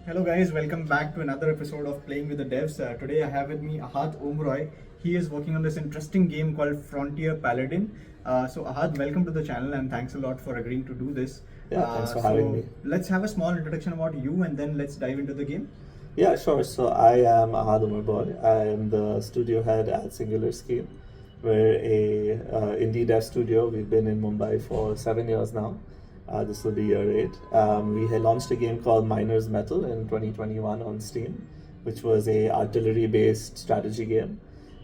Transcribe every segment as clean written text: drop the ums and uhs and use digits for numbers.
Hello guys, welcome back to another episode of Playing with the Devs. Today I have with me Ahad Omroy. He is working on this interesting game called Frontier Paladin. So Ahad, welcome to the channel and thanks a lot for agreeing to do this. Yeah, thanks for having me. Let's have a small introduction about you and then let's dive into the game. Yeah, sure. So I am Ahad Umarboy. I am the studio head at Singular Scheme. We're a indie dev studio. We've been in Mumbai for 7 years now. This will be year 8. We had launched a game called Miner's Metal in 2021 on Steam, which was a artillery-based strategy game.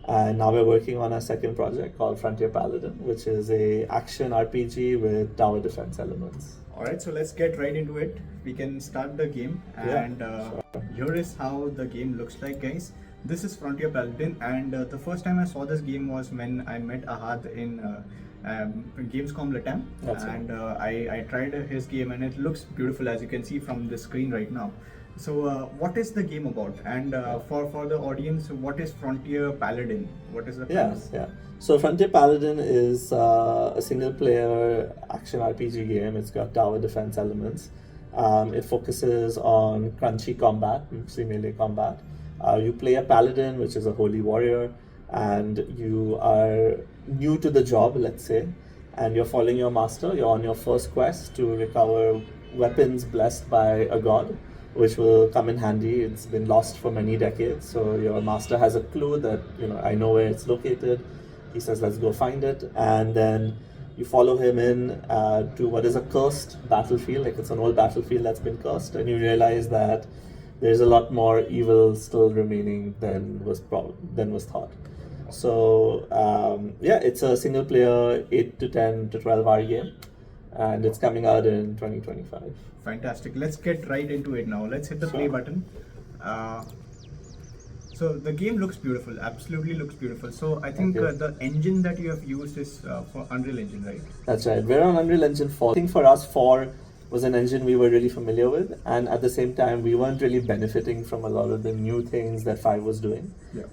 And now we're working on a second project called Frontier Paladin, which is a action RPG with tower defense elements. Alright, so let's get right into it. We can start the game and sure. Here is how the game looks like, guys. This is Frontier Paladin, and the first time I saw this game was when I met Ahad in Gamescom Latam. That's and I tried his game and it looks beautiful, as you can see from the screen right now. So what is the game about? And for the audience, what is Frontier Paladin? What is the premise? Yeah. So Frontier Paladin is a single player action RPG game. It's got tower defense elements. It focuses on crunchy combat, mostly melee combat. You play a paladin, which is a holy warrior, and you are new to the job, let's say, and you're following your master. You're on your first quest to recover weapons blessed by a god, which will come in handy. It's been lost for many decades, so your master has a clue that, I know where it's located. He says, let's go find it, and then you follow him in to what is a cursed battlefield. Like, it's an old battlefield that's been cursed, and you realize that there's a lot more evil still remaining than was thought. So it's a single player 8 to 10 to 12 hour game, and it's coming out in 2025. Fantastic. Let's get right into it now. Let's hit the play button. So the game looks beautiful, absolutely looks beautiful. So I think the engine that you have used is for Unreal Engine, right? That's right. We're on Unreal Engine 4. I think for us, 4 was an engine we were really familiar with, and at the same time, we weren't really benefiting from a lot of the new things that 5 was doing. Yeah.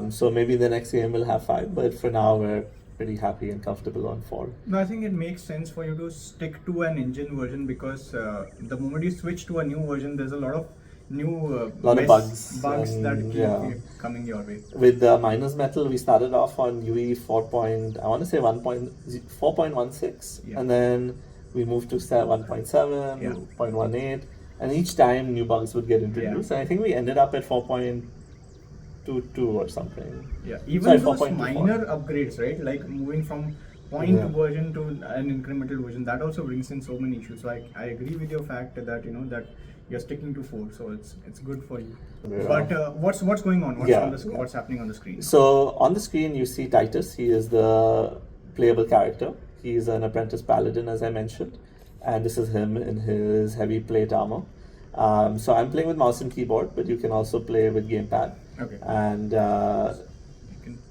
So maybe the next game will have 5, but for now, we're pretty happy and comfortable on 4. No, I think it makes sense for you to stick to an engine version because the moment you switch to a new version, there's a lot of new bugs that keep coming your way. With Miner's Metal, we started off on UE 4.16, and then we moved to 1.7, 0.18, and each time new bugs would get introduced. And I think we ended up at 4.22 or something. Yeah, even those minor upgrades, right? Like moving from point version to an incremental version, that also brings in so many issues. So I agree with your fact that that you're sticking to 4, so it's good for you. But what's going on? What's happening on the screen? So on the screen you see Titus. He is the playable character. He's an apprentice paladin, as I mentioned, and this is him in his heavy plate armor. So I'm playing with mouse and keyboard, but you can also play with gamepad. Okay. And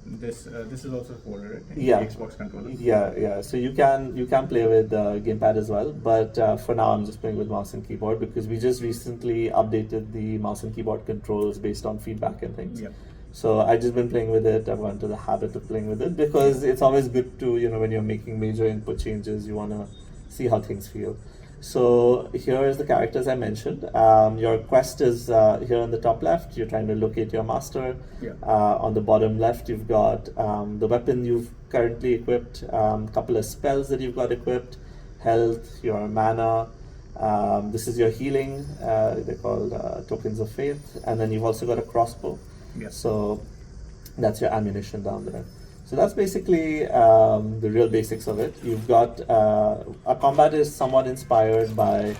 this is also supported, right? Xbox controller. Yeah. So you can play with gamepad as well, but for now I'm just playing with mouse and keyboard because we just recently updated the mouse and keyboard controls based on feedback and things. Yeah. So I've just been playing with it. I've gone to the habit of playing with it because it's always good to, when you're making major input changes, you want to see how things feel. So here is the characters I mentioned. Your quest is here on the top left. You're trying to locate your master. Yeah. On the bottom left, you've got the weapon you've currently equipped, a couple of spells that you've got equipped, health, your mana. This is your healing. They're called tokens of faith. And then you've also got a crossbow. Yeah. So that's your ammunition down there. So that's basically the real basics of it. You've got our combat is somewhat inspired by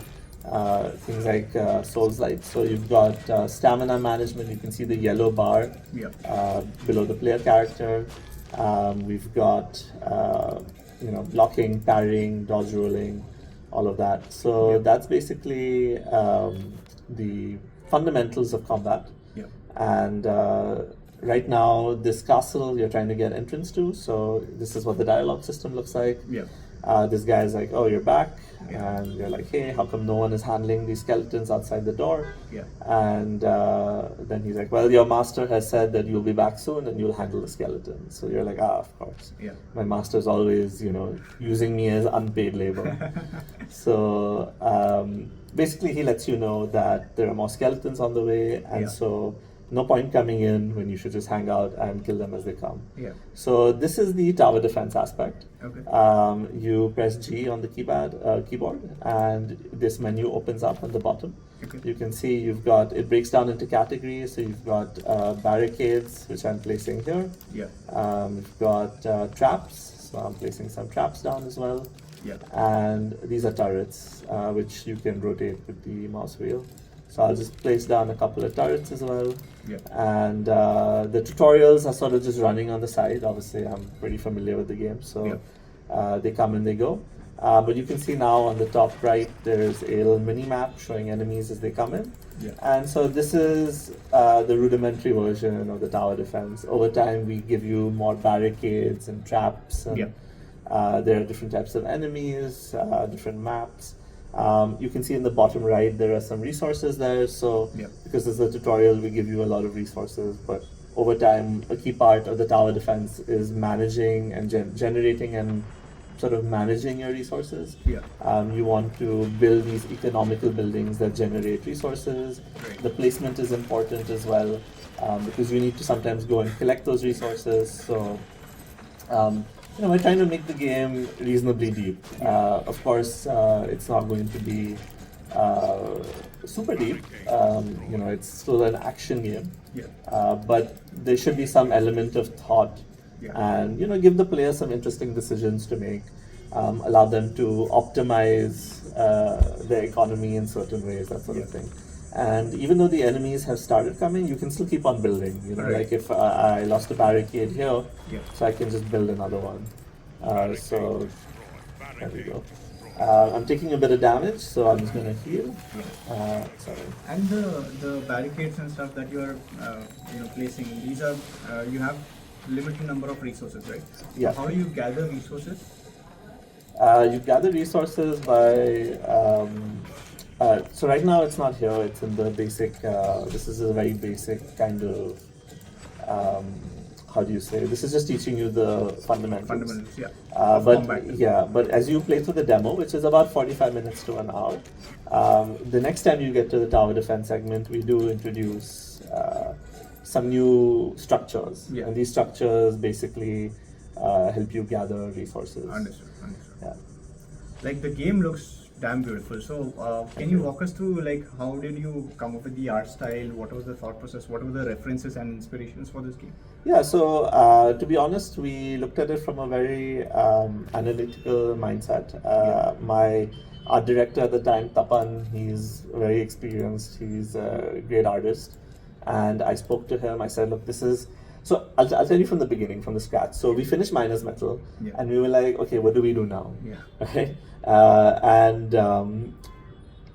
things like Souls-lite. So you've got stamina management. You can see the yellow bar below the player character. We've got blocking, parrying, dodge rolling, all of that. So that's basically the fundamentals of combat. Yeah. And right now, this castle you're trying to get entrance to. So this is what the dialogue system looks like. Yeah. This guy's like, oh, you're back. Yeah. And you're like, hey, how come no one is handling these skeletons outside the door? Yeah. And then he's like, well, your master has said that you'll be back soon and you'll handle the skeletons. So you're like, of course. Yeah. My master's always, using me as unpaid labor. So basically, he lets you know that there are more skeletons on the way, and Yeah. so no point coming in when you should just hang out and kill them as they come. Yeah. So this is the tower defense aspect. Okay. You press G on the keyboard, and this menu opens up on the bottom. Okay. You can see it breaks down into categories. So you've got barricades, which I'm placing here. Yeah. You've got traps, so I'm placing some traps down as well. Yeah. And these are turrets, which you can rotate with the mouse wheel. So I'll just place down a couple of turrets as well. Yeah. And the tutorials are sort of just running on the side. Obviously, I'm pretty familiar with the game, so they come and they go. But you can see now on the top right, there's a little mini map showing enemies as they come in. Yeah. And so this is the rudimentary version of the tower defense. Over time, we give you more barricades and traps. And, there are different types of enemies, different maps. You can see in the bottom right, there are some resources there. So because this is a tutorial, we give you a lot of resources. But over time, a key part of the tower defense is managing and generating and sort of managing your resources. Yeah. You want to build these economical buildings that generate resources. Right. The placement is important as well, because you need to sometimes go and collect those resources. So we're trying to make the game reasonably deep. Of course, it's not going to be super deep. It's still an action game. Yeah. But there should be some element of thought, and give the player some interesting decisions to make. Allow them to optimize their economy in certain ways, that sort of thing. And even though the enemies have started coming, you can still keep on building. Like if I lost a barricade here, so I can just build another one. So there we go. I'm taking a bit of damage, so I'm just going to heal. Sorry. And the barricades and stuff that you are placing, these are you have limited number of resources, right? Yeah. How do you gather resources? You gather resources by so right now it's not here, it's in the basic, this is a very basic kind of, how do you say, this is just teaching you the fundamentals. Fundamentals, But as you play through the demo, which is about 45 minutes to an hour, the next time you get to the tower defense segment, we do introduce some new structures. And these structures basically help you gather resources. Understood. Yeah. Like the game looks damn beautiful. So can you walk us through how did you come up with the art style? What was the thought process? What were the references and inspirations for this game? Yeah, so to be honest, we looked at it from a very analytical mindset. My art director at the time, Tapan, he's very experienced. He's a great artist. And I spoke to him. I said, look, this is... So I'll tell you from the beginning, from the scratch. So we finished Miners Metal, and we were like, okay, what do we do now? Right?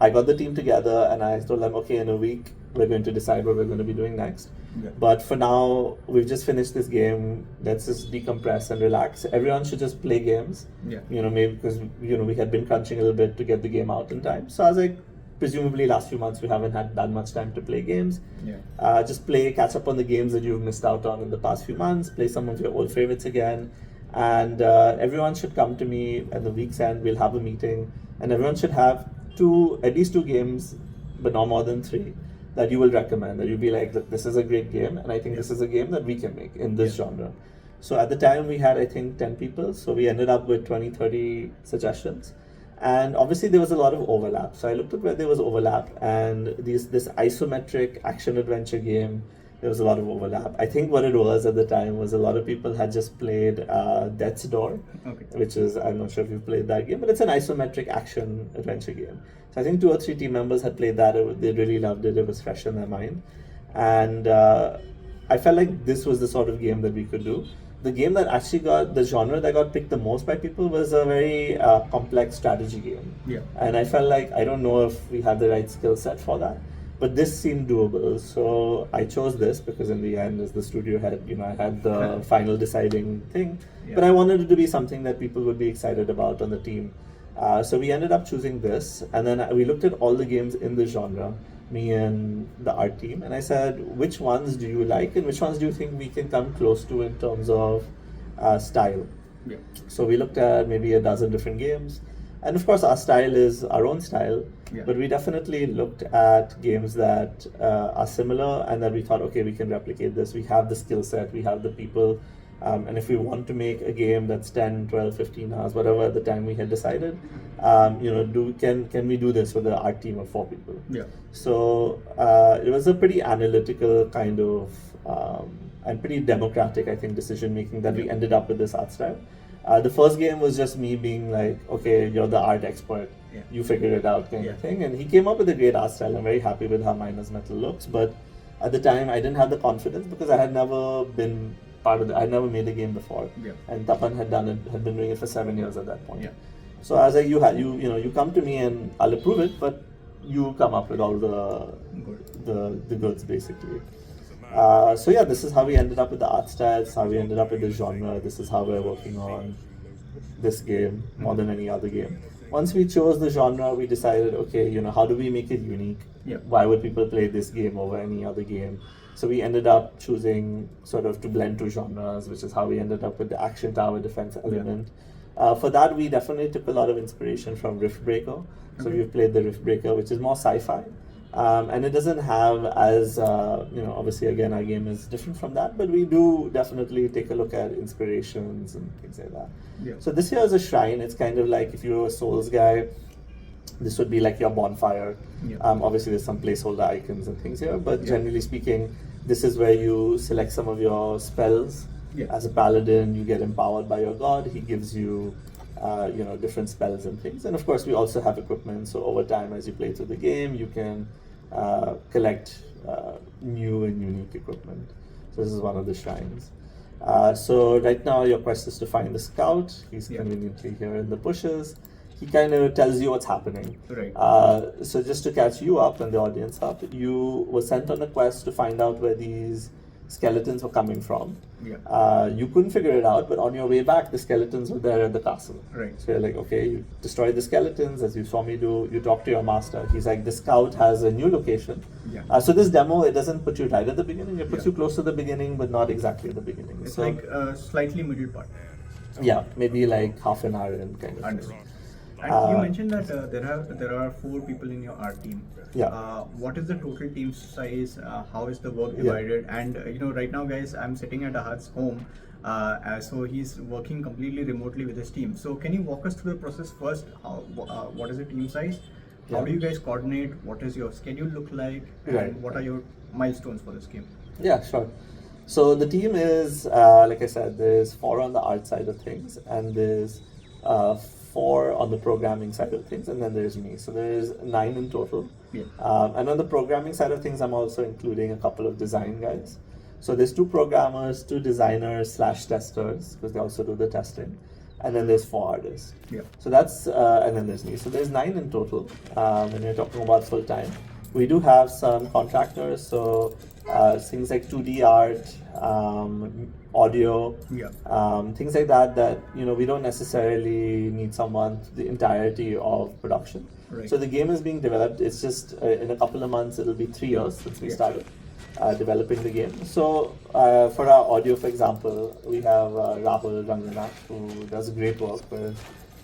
I got the team together, and I told them, okay, in a week, we're going to decide what we're going to be doing next. But for now, we've just finished this game. Let's just decompress and relax. Everyone should just play games. Maybe because we had been crunching a little bit to get the game out in time. So I was like, presumably last few months we haven't had that much time to play games. Just catch up on the games that you've missed out on in the past few months, play some of your old favorites again, and everyone should come to me at the week's end. We'll have a meeting, and everyone should have at least two games, but not more than three, that you will recommend, that you'll be like, this is a great game, and I think this is a game that we can make in this genre. So at the time we had, I think, 10 people, so we ended up with 20-30 suggestions. And obviously there was a lot of overlap. So I looked at where there was overlap, and this isometric action-adventure game, there was a lot of overlap. I think what it was at the time was a lot of people had just played Death's Door, which is, I'm not sure if you've played that game, but it's an isometric action-adventure game. So I think 2 or 3 team members had played that. They really loved it. It was fresh in their mind. And I felt like this was the sort of game that we could do. The game that actually the genre that got picked the most by people was a very complex strategy game. And I felt like, I don't know if we had the right skill set for that. but this seemed doable. So I chose this because in the end, as the studio head, I had the final deciding thing. Yeah. But I wanted it to be something that people would be excited about on the team. So we ended up choosing this, and then we looked at all the games in the genre, me and the art team, and I said, which ones do you like, and which ones do you think we can come close to in terms of style? Yeah. So we looked at maybe a dozen different games, and of course our style is our own style, Yeah. but we definitely looked at games that are similar and that we thought, okay, we can replicate this, we have the skill set, we have the people, and if we want to make a game that's 10, 12, 15 hours, whatever at the time we had decided, can we do this with an art team of 4 people? Yeah. So it was a pretty analytical kind of and pretty democratic, I think, decision making that we ended up with this art style. The first game was just me being like, okay, you're the art expert, Yeah. you figure it out kind of thing. And he came up with a great art style. I'm very happy with how Miners Metal looks, but at the time I didn't have the confidence because I had never been part of it. I had never made a game before. Yeah. And Tapan had been doing it for 7 years at that point. Yeah. So I was like, you come to me and I'll approve it, but you come up with all the goods basically. So yeah, this is how we ended up with the art style. This is how we ended up with the genre. This is how we're working on this game more than any other game. Once we chose the genre, we decided, okay, how do we make it unique? Yeah. Why would people play this game over any other game? So we ended up choosing sort of to blend 2 genres, which is how we ended up with the action tower defense element. For that, we definitely took a lot of inspiration from Riftbreaker. So we've played the Riftbreaker, which is more sci-fi. And it doesn't have as, obviously again our game is different from that, but we do definitely take a look at inspirations and things like that. Yeah. So this here is a shrine. It's kind of like if you're a Souls guy, this would be like your bonfire. Yeah. Obviously there's some placeholder icons and things here, but generally speaking, this is where you select some of your spells. Yeah. As a paladin, you get empowered by your god. He gives you different spells and things. And of course, we also have equipment. So over time, as you play through the game, you can collect new and unique equipment. So this is one of the shrines. So right now, your quest is to find the scout. He's conveniently here in the bushes. He kind of tells you what's happening. Right. So just to catch you up and the audience up, you were sent on a quest to find out where these skeletons were coming from. Yeah. You couldn't figure it out, but on your way back, the skeletons were there at the castle. Right. So you're like, okay, you destroy the skeletons, as you saw me do. You talk to your master. He's like, the scout has a new location. Yeah. So this demo, it doesn't put you right at the beginning. It puts you close to the beginning, but not exactly at the beginning. It's so, like a slightly middle part. yeah, maybe like half an hour in kind of. Understood. And you mentioned that there are 4 people in your art team. Yeah. What is the total team size? How is the work divided? And right now, guys, I'm sitting at Ahad's home. So he's working completely remotely with his team. So can you walk us through the process first? What is the team size? How do you guys coordinate? What does your schedule look like? And what are your milestones for this game? Yeah, sure. So the team is, like I said, there's 4 on the art side of things, and there's 4 on the programming side of things, and then there's me. So there's 9 in total. Yeah. And on the programming side of things, I'm also including a couple of design guys. So there's 2 programmers, 2 designers / testers, because they also do the testing. And then there's 4 artists. Yeah. So that's, and then there's me. So there's 9 in total when you're talking about full time. We do have some contractors, so things like 2D art, audio, things like that we don't necessarily need someone the entirety of production. Right. So the game is being developed. It's just in a couple of months, it'll be 3 years since we started developing the game. So for our audio, for example, we have Rahul Ranganath, who does great work. We're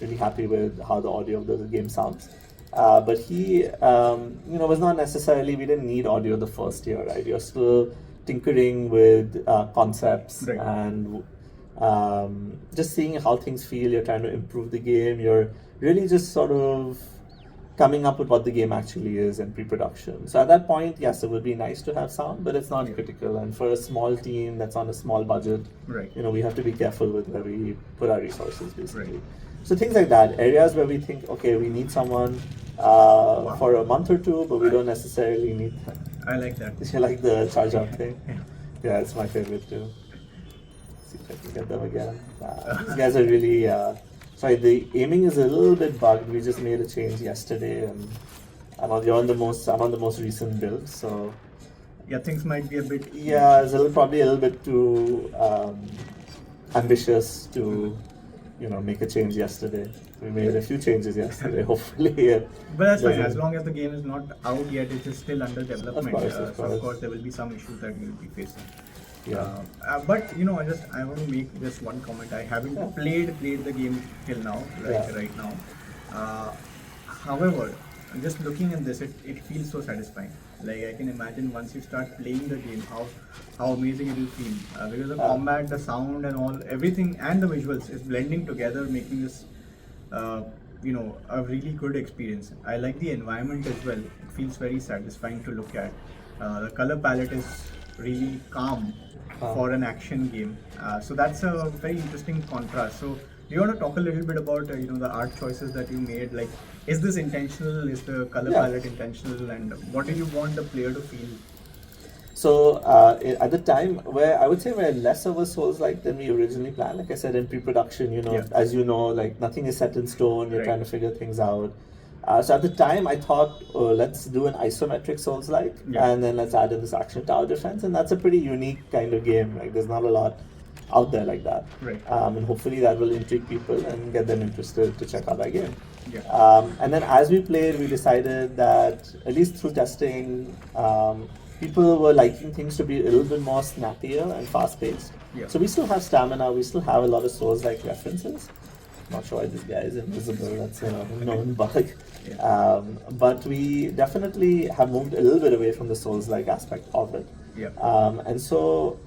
really happy with how the audio of the game sounds. But he, was not necessarily, we didn't need audio the first year, right? You're still tinkering with concepts and just seeing how things feel. You're trying to improve the game. You're really just sort of coming up with what the game actually is in pre-production. So at that point, yes, it would be nice to have sound, but it's not critical. And for a small team that's on a small budget, we have to be careful with where we put our resources, basically. So things like that, areas where we think, okay, we need someone for a month or 2, but we don't necessarily need them. I like that. You like the charge up thing? Yeah, it's my favorite too. Let's see if I can get them again. These guys are really, sorry, the aiming is a little bit bugged. We just made a change yesterday, and I'm on the most recent build, so Yeah, things might be a bit. yeah, it's probably a little bit too ambitious to, make a change yesterday. We made a few changes yesterday. Hopefully, it But that's fine, as doesn't- long as the game is not out yet, it is still under development. of So of course. course there will be some issues that you'll be facing. Yeah. But I want to make just one comment. I haven't played the game till now, right now. However, just looking at this, it feels so satisfying. Like I can imagine once you start playing the game, how amazing it will feel. Because the combat, the sound, and all everything, and the visuals is blending together, making this a really good experience. I like the environment as well. It feels very satisfying to look at. The color palette is really calm for an action game. So that's a very interesting contrast. So do you want to talk a little bit about the art choices that you made? Like, is this intentional? Is the color palette intentional? And what do you want the player to feel? So at the time, where I would say we're less of a Souls-like than we originally planned. Like I said, in pre-production, as you know, like nothing is set in stone. You're trying to figure things out. So at the time, I thought, let's do an isometric Souls-like, and then let's add in this action tower defense, and that's a pretty unique kind of game. Like there's not a lot out there like that. Right. And hopefully that will intrigue people and get them interested to check out that game. Yeah. And then as we played, we decided that at least through testing, people were liking things to be a little bit more snappier and fast-paced. Yeah. So we still have stamina. We still have a lot of Souls-like references. Not sure why this guy is invisible. That's a known bug. Yeah. But we definitely have moved a little bit away from the Souls-like aspect of it. Yeah. And so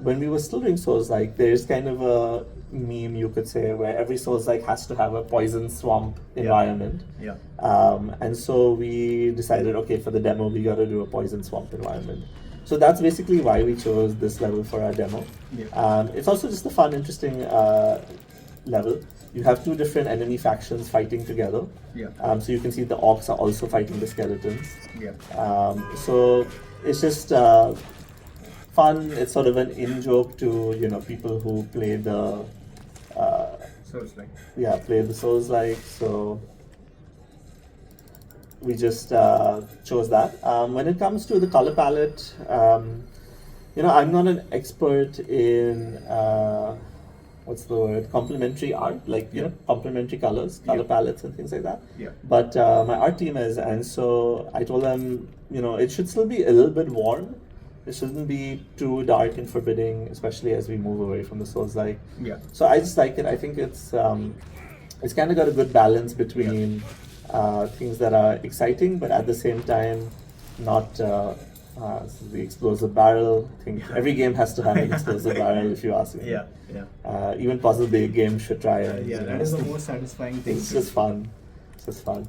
when we were still doing Souls-like, there's kind of a meme, you could say, where every Souls-like has to have a poison swamp environment. Yeah. And so we decided, okay, for the demo, we got to do a poison swamp environment. So that's basically why we chose this level for our demo. Yeah. It's also just a fun, interesting level. You have two different enemy factions fighting together. Yeah. So you can see the orcs are also fighting the skeletons. Yeah. So it's just fun. It's sort of an in-joke to people who play the Souls-like. play the Souls-like. So we just chose that. When it comes to the color palette, I'm not an expert in what's the word? Complementary art, like complementary colors, color palettes, and things like that. Yeah. But my art team is, and so I told them, it should still be a little bit warm. It shouldn't be too dark and forbidding, especially as we move away from the Souls-like. Yeah. So I just like it. I think it's kind of got a good balance between things that are exciting, but at the same time, not the explosive barrel. I think every game has to have an explosive barrel, if you ask me. Yeah. Yeah. Even puzzle-based games should try it. That is the most satisfying thing. It's just fun. It's just fun.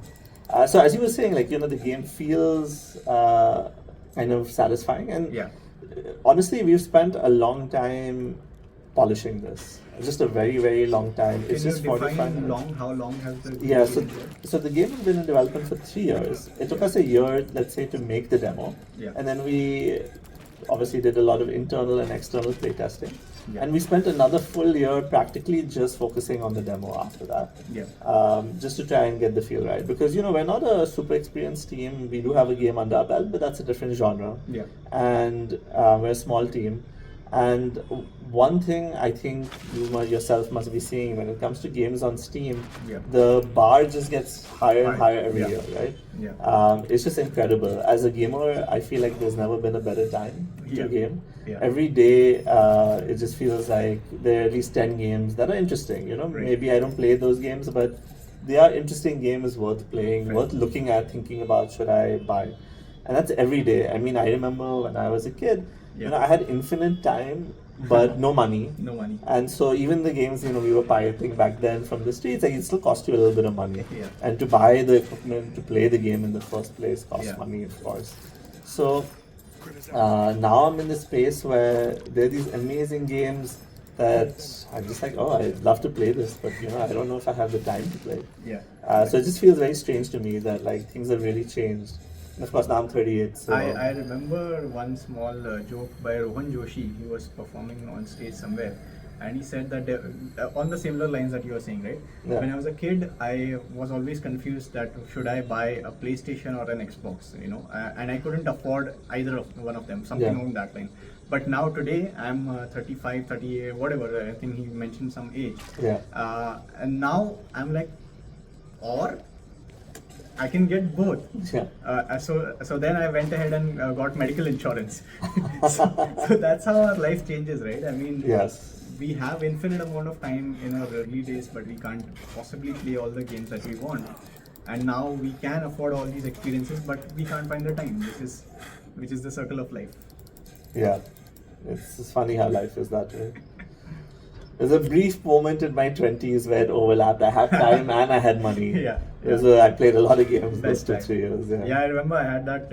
So as you were saying, like the game feels kind of satisfying, and honestly, we've spent a long time polishing this. Just a very, very long time. Can it's you just define 45 minutes. long? How long has the game Yeah, been? so the game has been in development for 3 years. It took us a year, let's say, to make the demo. Yeah. And then we obviously did a lot of internal and external playtesting. Yeah. And we spent another full year practically just focusing on the demo after that. Yeah. Just to try and get the feel right. Because, we're not a super experienced team. We do have a game under our belt, but that's a different genre. Yeah. And we're a small team. And one thing I think you yourself must be seeing when it comes to games on Steam, the bar just gets higher and higher every year, right? Yeah. It's just incredible. As a gamer, I feel like there's never been a better time to game. Yeah. Every day, it just feels like there are at least 10 games that are interesting. Maybe I don't play those games, but they are interesting games worth playing, worth looking at, thinking about, should I buy? And that's every day. I mean, I remember when I was a kid, I had infinite time, but no money. No money. And so even the games, we were pirating back then from the streets, like, it still cost you a little bit of money. Yeah. And to buy the equipment to play the game in the first place costs money, of course. So now I'm in this space where there are these amazing games that I'm just like, I'd love to play this, but I don't know if I have the time to play. Yeah. So it just feels very strange to me that like things have really changed. And of course now I'm 38. So I remember one small joke by Rohan Joshi. He was performing on stage somewhere, and he said that on the similar lines that you were saying, right? Yeah. When I was a kid, I was always confused that should I buy a PlayStation or an Xbox, and I couldn't afford either of one of them, something along that line. But now today, I'm 35, 38, whatever. I think he mentioned some age. Yeah. And now I'm like, or I can get both. Yeah. So then I went ahead and got medical insurance. so that's how our life changes, right? I mean, Yes. we have infinite amount of time in our early days, but we can't possibly play all the games that we want. And now we can afford all these experiences, but we can't find the time, which is the circle of life. Yeah. It's funny how life is that way. There's a brief moment in my 20s where it overlapped. I had time and I had money. Yeah. I played a lot of games those Best 2-3 years. Yeah. Yeah, I remember I had that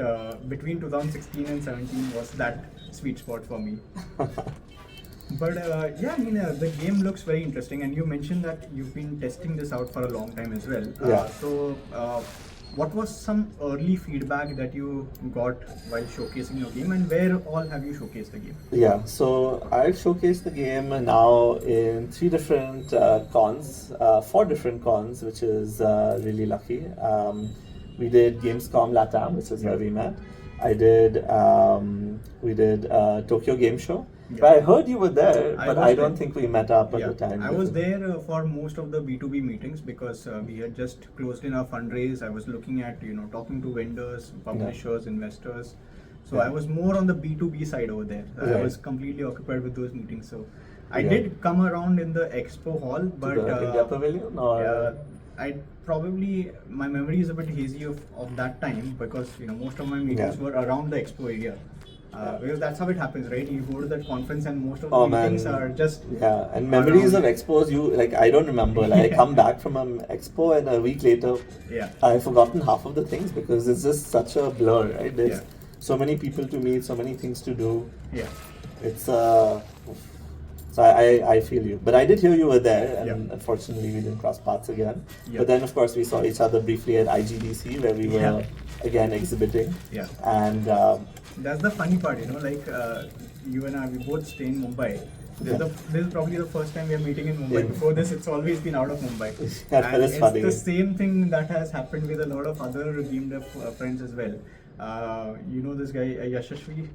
between 2016 and 17 was that sweet spot for me. But yeah, I mean, the game looks very interesting, and you mentioned that you've been testing this out for a long time as well. Yeah. So, what was some early feedback that you got while showcasing your game, and where all have you showcased the game? Yeah, so I've showcased the game now in 3 different cons, 4 different cons, which is really lucky. We did Gamescom Latam, which is where we met. We did Tokyo Game Show. Yeah. But I heard you were there, but I don't there. think we met up at the time. I was there for most of the B2B meetings because we had just closed in our fundraise. I was looking at, talking to vendors, publishers, investors. So I was more on the B2B side over there. I was completely occupied with those meetings. So I did come around in the expo hall, but to the India Pavilion, or my memory is a bit hazy of that time because most of my meetings were around the expo area. Because that's how it happens, right? You go to that conference and most of the meetings are just and memories of expos, I don't remember. I come back from an expo and a week later, I've forgotten half of the things because it's just such a blur, right? There's so many people to meet, so many things to do. Yeah, it's so I feel you, but I did hear you were there, and unfortunately we didn't cross paths again. But then of course we saw each other briefly at IGDC where we were again exhibiting. And that's the funny part, you and I, we both stay in Mumbai. This is probably the first time we are meeting in Mumbai. Before this, it's always been out of Mumbai. And it's funny. The same thing that has happened with a lot of other game dev friends as well. You know this guy, Yashashvi?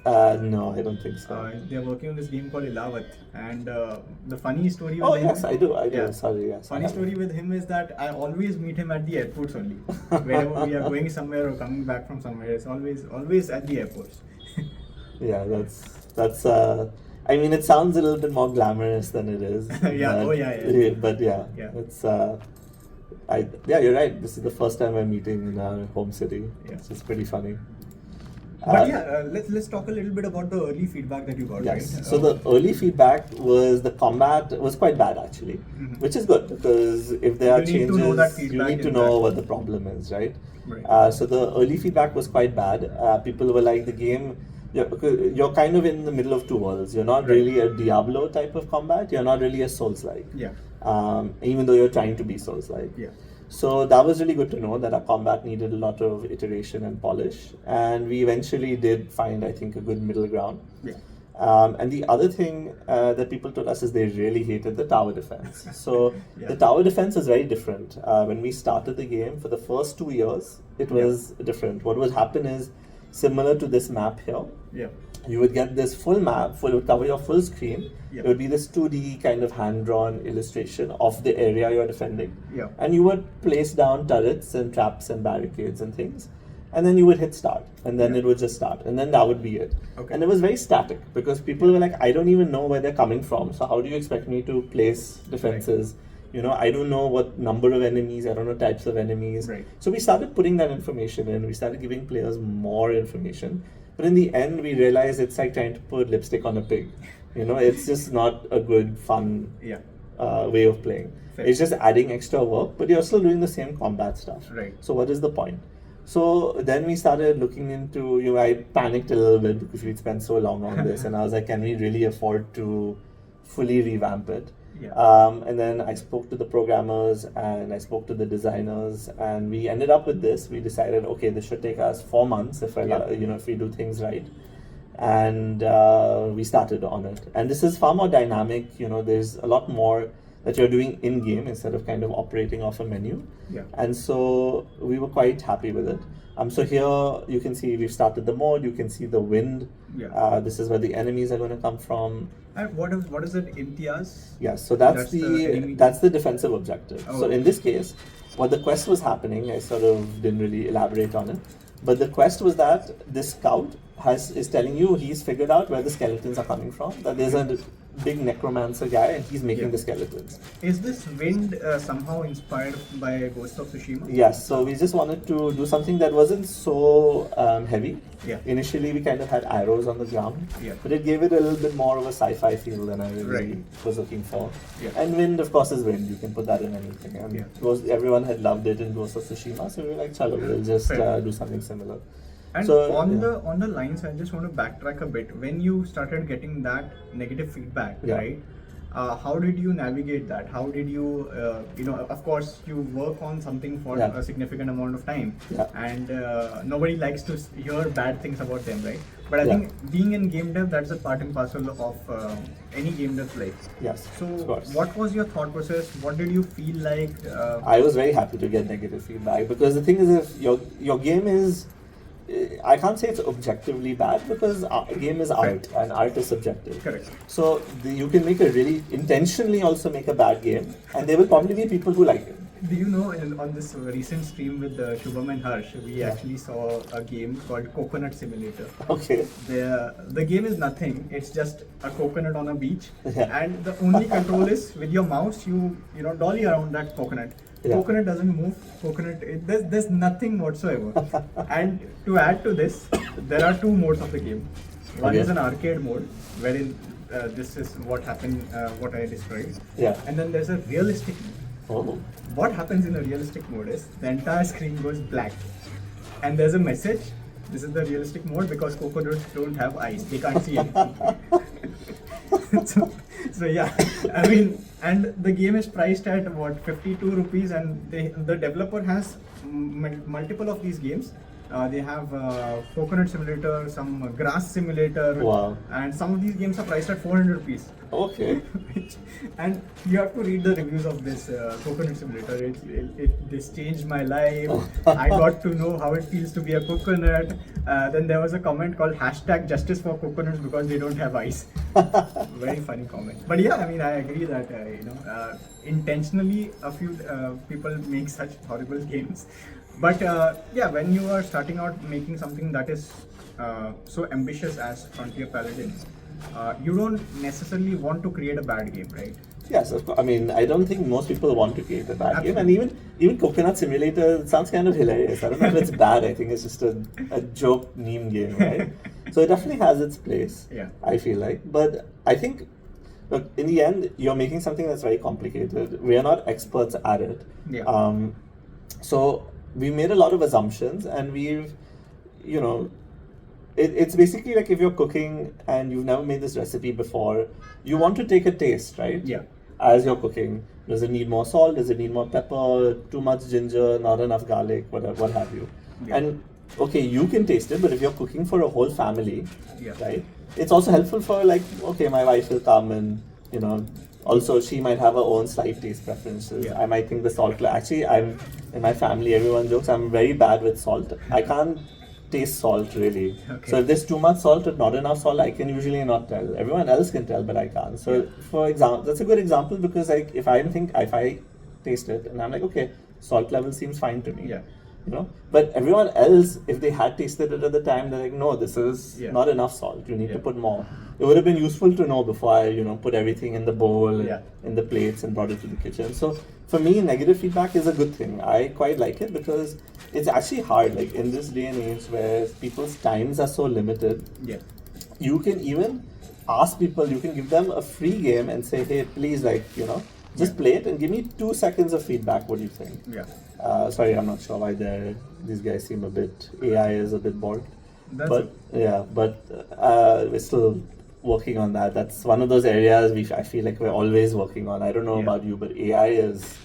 No, I don't think so. They're working on this game called Ilavat, and the funny story with him... yes, I do. Sorry, yes. Funny story with him is that I always meet him at the airports only. Whenever we are going somewhere or coming back from somewhere, it's always at the airports. Yeah, that's I mean, it sounds a little bit more glamorous than it is. But it's you're right. This is the first time we're meeting in our home city. It's just pretty funny. But let's talk a little bit about the early feedback that you got, right? So the early feedback was the combat was quite bad actually, which is good because if there are changes, you need to know what the problem is, right? So the early feedback was quite bad. People were like, the game, you're kind of in the middle of 2 worlds. You're not really a Diablo type of combat. You're not really a Souls-like. Even though you're trying to be Souls-like. So that was really good to know that our combat needed a lot of iteration and polish, and we eventually did find, I think, a good middle ground. And the other thing that people told us is they really hated the tower defense. So the tower defense is very different. When we started the game, for the first 2 years, it was different. What would happen is, similar to this map here, you would get this full map, it would cover your full screen. It would be this 2D kind of hand-drawn illustration of the area you're defending. And you would place down turrets and traps and barricades and things. And then you would hit start. And then it would just start. And then that would be it. And it was very static because people were like, I don't even know where they're coming from. So how do you expect me to place defenses? I don't know what number of enemies, I don't know types of enemies. So we started putting that information in. We started giving players more information. But in the end, we realized it's like trying to put lipstick on a pig. It's just not a good, fun way of playing. It's just adding extra work, but you're still doing the same combat stuff. So what is the point? So then we started looking into, I panicked a little bit because we'd spent so long on this, and I was like, can we really afford to fully revamp it? And then I spoke to the programmers and I spoke to the designers, and we ended up with this. We decided, okay, this should take us 4 months if we do things right. and we started on it. And this is far more dynamic. There's a lot more that you're doing in game instead of kind of operating off a menu. Yeah. And so we were quite happy with it. So here you can see we've started the mode. You can see the wind. Yeah. This is where the enemies are going to come from. And what is it, Imtiaz? Yes, so that's the defensive objective. Oh. So in this case, what the quest was happening, I sort of didn't really elaborate on it, but the quest was that this scout is telling you he's figured out where the skeletons are coming from, that there's a big necromancer guy and he's making the skeletons. Is this wind somehow inspired by Ghost of Tsushima? Yes, so we just wanted to do something that wasn't so heavy. Yeah. Initially we kind of had arrows on the ground, Yeah. but it gave it a little bit more of a sci-fi feel than I really was looking for. Yeah. And wind, of course, is wind. You can put that in anything. And everyone had loved it in Ghost of Tsushima, so we were like, chalo, we'll just do something similar. And so, on the lines, I just want to backtrack a bit. When you started getting that negative feedback, right? How did you navigate that? How did you, of course, you work on something for a significant amount of time, and nobody likes to hear bad things about them, right? But I think being in game dev, that's a part and parcel of any game dev's life. Yes. So, what was your thought process? What did you feel like? I was very happy to get negative feedback, because the thing is, if your game is, I can't say it's objectively bad, because a game is art and art is subjective. Correct. So you can make intentionally also make a bad game, and there will probably be people who like it. Do you know, on this recent stream with Shubham and Harsh, we actually saw a game called Coconut Simulator. Okay. The game is nothing. It's just a coconut on a beach, and the only control is with your mouse. You dolly around that coconut. Coconut doesn't move. There's nothing whatsoever. And to add to this, there are two modes of the game. One is an arcade mode, wherein this is what happened, what I described. Yeah. And then there's a realistic mode. Oh. What happens in a realistic mode is the entire screen goes black, and there's a message. This is the realistic mode because coconuts don't have eyes; they can't see anything. so yeah, I mean, and the game is priced at what, 52 rupees, and the developer has multiple of these games. They have Coconut Simulator, some Grass Simulator, and some of these games are priced at 400 rupees. Okay. And you have to read the reviews of this Coconut Simulator. This changed my life. I got to know how it feels to be a coconut. Then there was a comment called #Justice for Coconuts because they don't have eyes. Very funny comment. But yeah, I mean, I agree that intentionally a few people make such horrible games. But when you are starting out making something that is so ambitious as Frontier Paladin, you don't necessarily want to create a bad game, right? Yes, of course. I mean, I don't think most people want to create a bad game, and even Coconut Simulator sounds kind of hilarious. I don't know if it's bad. I think it's just a joke meme game, right? So it definitely has its place. Yeah. I feel like, but I think, look, in the end, you're making something that's very complicated. We are not experts at it. Yeah. So we made a lot of assumptions, and it's basically like if you're cooking and you've never made this recipe before, you want to take a taste, right? Yeah. As you're cooking, does it need more salt? Does it need more pepper? Too much ginger? Not enough garlic? What have you? Yeah. And okay, you can taste it, but if you're cooking for a whole family, right? It's also helpful for my wife will come and also she might have her own slight taste preferences. I might think the salt. Actually, I'm in my family. Everyone jokes I'm very bad with salt. I can't taste salt really. Okay. So if there's too much salt or not enough salt, I can usually not tell. Everyone else can tell, but I can't. So for example, that's a good example because if I taste it and I'm like, okay, salt level seems fine to me. Yeah. But everyone else, if they had tasted it at the time, they're like, no, this is not enough salt. You need to put more. It would have been useful to know before I, put everything in the bowl, in the plates, and brought it to the kitchen. So for me, negative feedback is a good thing. I quite like it because it's actually hard. Like in this day and age where people's times are so limited, you can even ask people. You can give them a free game and say, hey, please, just play it and give me 2 seconds of feedback. What do you think? Yeah. Sorry, I'm not sure why these guys seem AI is a bit bored. But we're still working on that. That's one of those areas I feel like we're always working on. I don't know about you, but AI is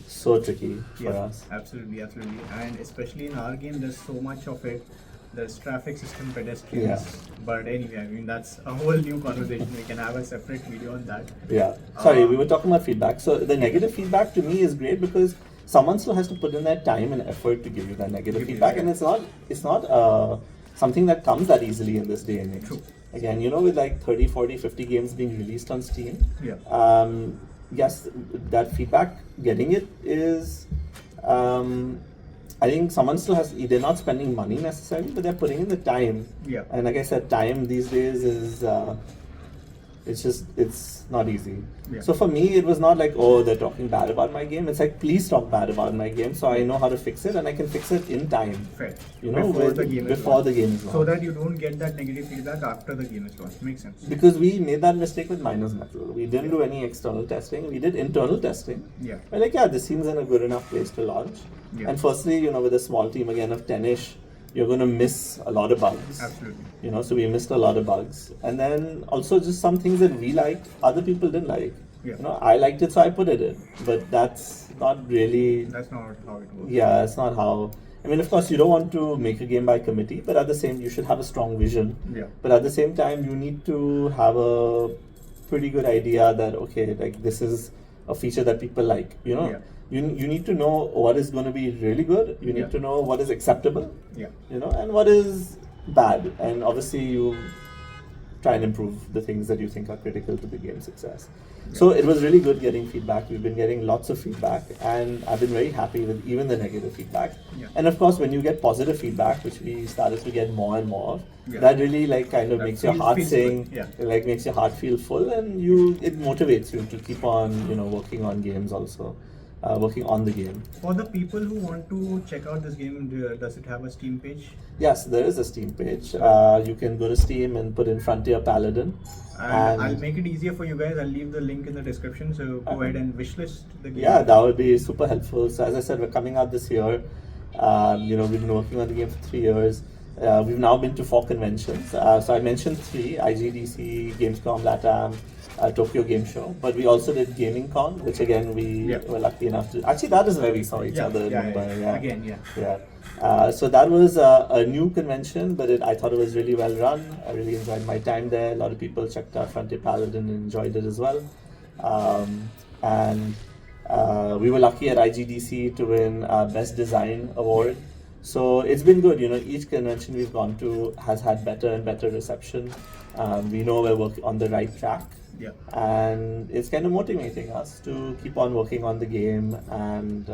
so tricky for us. Absolutely. And especially in our game, there's so much of it. there's traffic system, pedestrians. But anyway, I mean that's a whole new conversation. We can have a separate video on that. Yeah. Sorry, we were talking about feedback. So the negative feedback to me is great because someone still has to put in that time and effort to give you that negative feedback, and it's not something that comes that easily in this day and age. True. Again, you know, with like 30, 40, 50 games being released on Steam, yes, that feedback, getting it is, I think someone still has, they're not spending money necessarily, but they're putting in the time. Yeah. And like I said, time these days is, it's not easy. Yeah. So for me, it was not like, oh, they're talking bad about my game. It's like, please talk bad about my game so I know how to fix it and I can fix it in time. Fair. You know, before the game is launched. So that you don't get that negative feedback after the game is launched. Makes sense. Because we made that mistake with Miners Metal. We didn't do any external testing. We did internal testing. Yeah. We're like, yeah, this seems in a good enough place to launch. Yeah. And firstly, you know, with a small team again of 10-ish, you're going to miss a lot of bugs. Absolutely. You know, so we missed a lot of bugs. And then also just some things that we liked, other people didn't like. Yeah. You know, I liked it, so I put it in. But that's not really... That's not how it works. Yeah, that's not how... I mean, of course, you don't want to make a game by committee, but at the same, you should have a strong vision. Yeah. But at the same time, you need to have a pretty good idea that, okay, like this is a feature that people like, you know? Yeah. You need to know what is going to be really good. You need to know what is acceptable. Yeah. You know, and what is bad. And obviously, you try and improve the things that you think are critical to the game's success. Yeah. So it was really good getting feedback. We've been getting lots of feedback, and I've been very happy with even the negative feedback. Yeah. And of course, when you get positive feedback, which we started to get more and more, yeah. that really like kind of that makes your heart sing. Yeah. Like makes your heart feel full, and it motivates you to keep on, you know, working on games also. Working on the game. For the people who want to check out this game, does it have a Steam page? Yes, there is a Steam page. You can go to Steam and put in Frontier Paladin. And I'll make it easier for you guys. I'll leave the link in the description. So go ahead and wishlist the game. Yeah, that would be super helpful. So as I said, we're coming out this year. You know, we've been working on the game for 3 years. We've now been to 4 conventions. So I mentioned 3: IGDC, Gamescom, LATAM, Tokyo Game Show, but we also did Gaming Con, which again we were lucky enough to. Actually, that is where we saw each other in Mumbai. Again, so that was a new convention, but I thought it was really well run. I really enjoyed my time there. A lot of people checked out Frontier Paladin and enjoyed it as well. And we were lucky at IGDC to win Best Design Award. So it's been good. You know, each convention we've gone to has had better and better reception. We know we're on the right track. Yeah. And it's kind of motivating us to keep on working on the game, and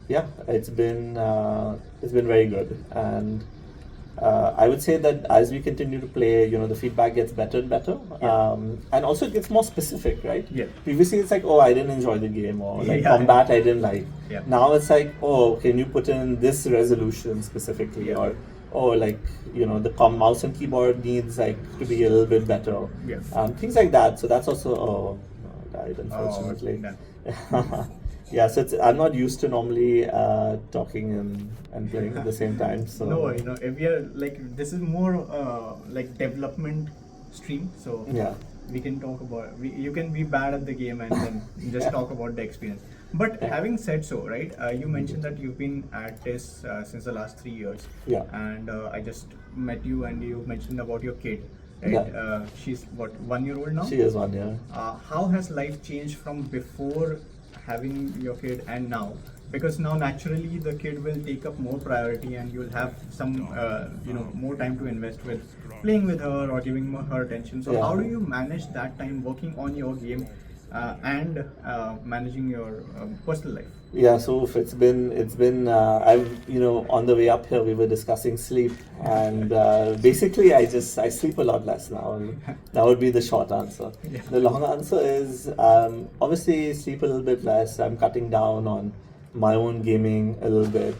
it's been very good. And I would say that as we continue to play, you know, the feedback gets better and better, and also it gets more specific, right? Yeah. Previously, it's like, oh, I didn't enjoy the game, or like combat I didn't like. Yeah. Now it's like, oh, can you put in this resolution specifically, or like, you know, the mouse and keyboard needs like to be a little bit better. Yeah. Things like that. So that's also died unfortunately. Yeah, so I'm not used to normally talking and playing at the same time. So no, you know, if we are like, this is more like development stream. So we can talk about. You can be bad at the game and then just talk about the experience. But having said so, right? You mentioned that you've been at this since the last 3 years. Yeah. And I just met you, and you mentioned about your kid. Right? Yeah. She's what, 1 year old now? She is 1 year. How has life changed from before having your kid and now? Because now naturally the kid will take up more priority, and you'll have some you know, more time to invest with playing with her or giving her attention. So how do you manage that time working on your game and managing your personal life? Yeah, so it's been I've, you know, on the way up here we were discussing sleep, and basically I sleep a lot less now. That would be the short answer. Yeah. The long answer is obviously sleep a little bit less. I'm cutting down on my own gaming a little bit.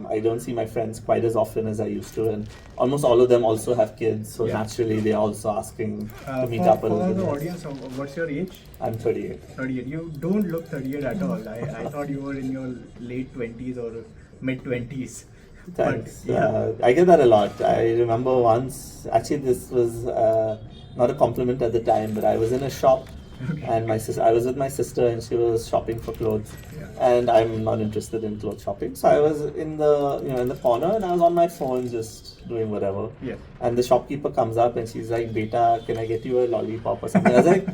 I don't see my friends quite as often as I used to, and almost all of them also have kids, so naturally they're also asking to meet up a little bit. For the audience, what's your age? I'm 38. 38. You don't look 38 at all. I thought you were in your late 20s or mid 20s. Thanks. But, I get that a lot. I remember once, actually this was not a compliment at the time, but I was in a shop and I was with my sister, and she was shopping for clothes, and I'm not interested in clothes shopping, so I was in the corner, and I was on my phone just doing whatever. Yeah. And the shopkeeper comes up, and she's like, "Beta, can I get you a lollipop or something?" I was like,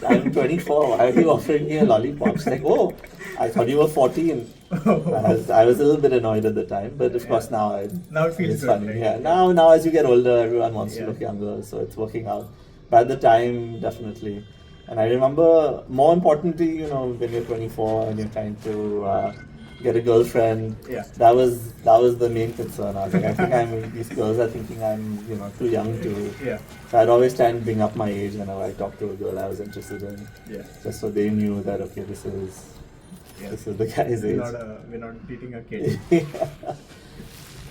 I'm 24. Why are you offering me a lollipop? She's like, "Oh, I thought you were 14." I was a little bit annoyed at the time, but of course now it feels it's good, funny. right? Yeah. Now as you get older, everyone wants to look younger, so it's working out. But at the time, definitely. And I remember, more importantly, when you're 24 and you're trying to get a girlfriend, that was the main concern. I was like, I think these girls are thinking I'm too young to. Yeah. So I'd always try and bring up my age whenever I talked to a girl I was interested in. Yeah. Just so they knew that okay, this is the guy's age. We're not dating a kid.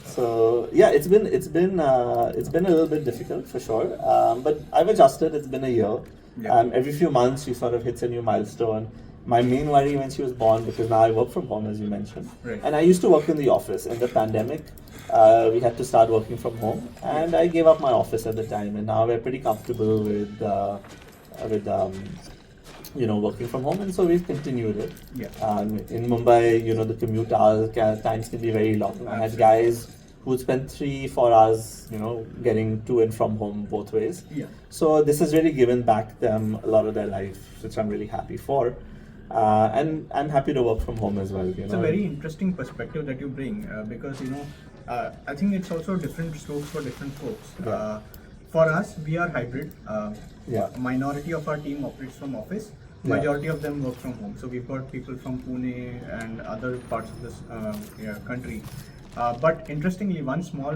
So yeah, it's been a little bit difficult for sure. But I've adjusted. It's been a year. Yeah. Every few months she sort of hits a new milestone. My main worry when she was born, because now I work from home, as you mentioned, right. And I used to work in the office. In the pandemic, we had to start working from home, and I gave up my office at the time. And now we're pretty comfortable with working from home, and so we've continued it. Yeah. In Mumbai, the commute times can be very long. I had guys who would spend 3-4 hours, getting to and from home both ways. Yeah. So this has really given back them a lot of their life, which I'm really happy for. And I'm happy to work from home as well. It's a very interesting perspective that you bring, because I think it's also different strokes for different folks. Yeah. For us, we are hybrid. Yeah. Minority of our team operates from office. Majority of them work from home. So we've got people from Pune and other parts of this country. But interestingly, one small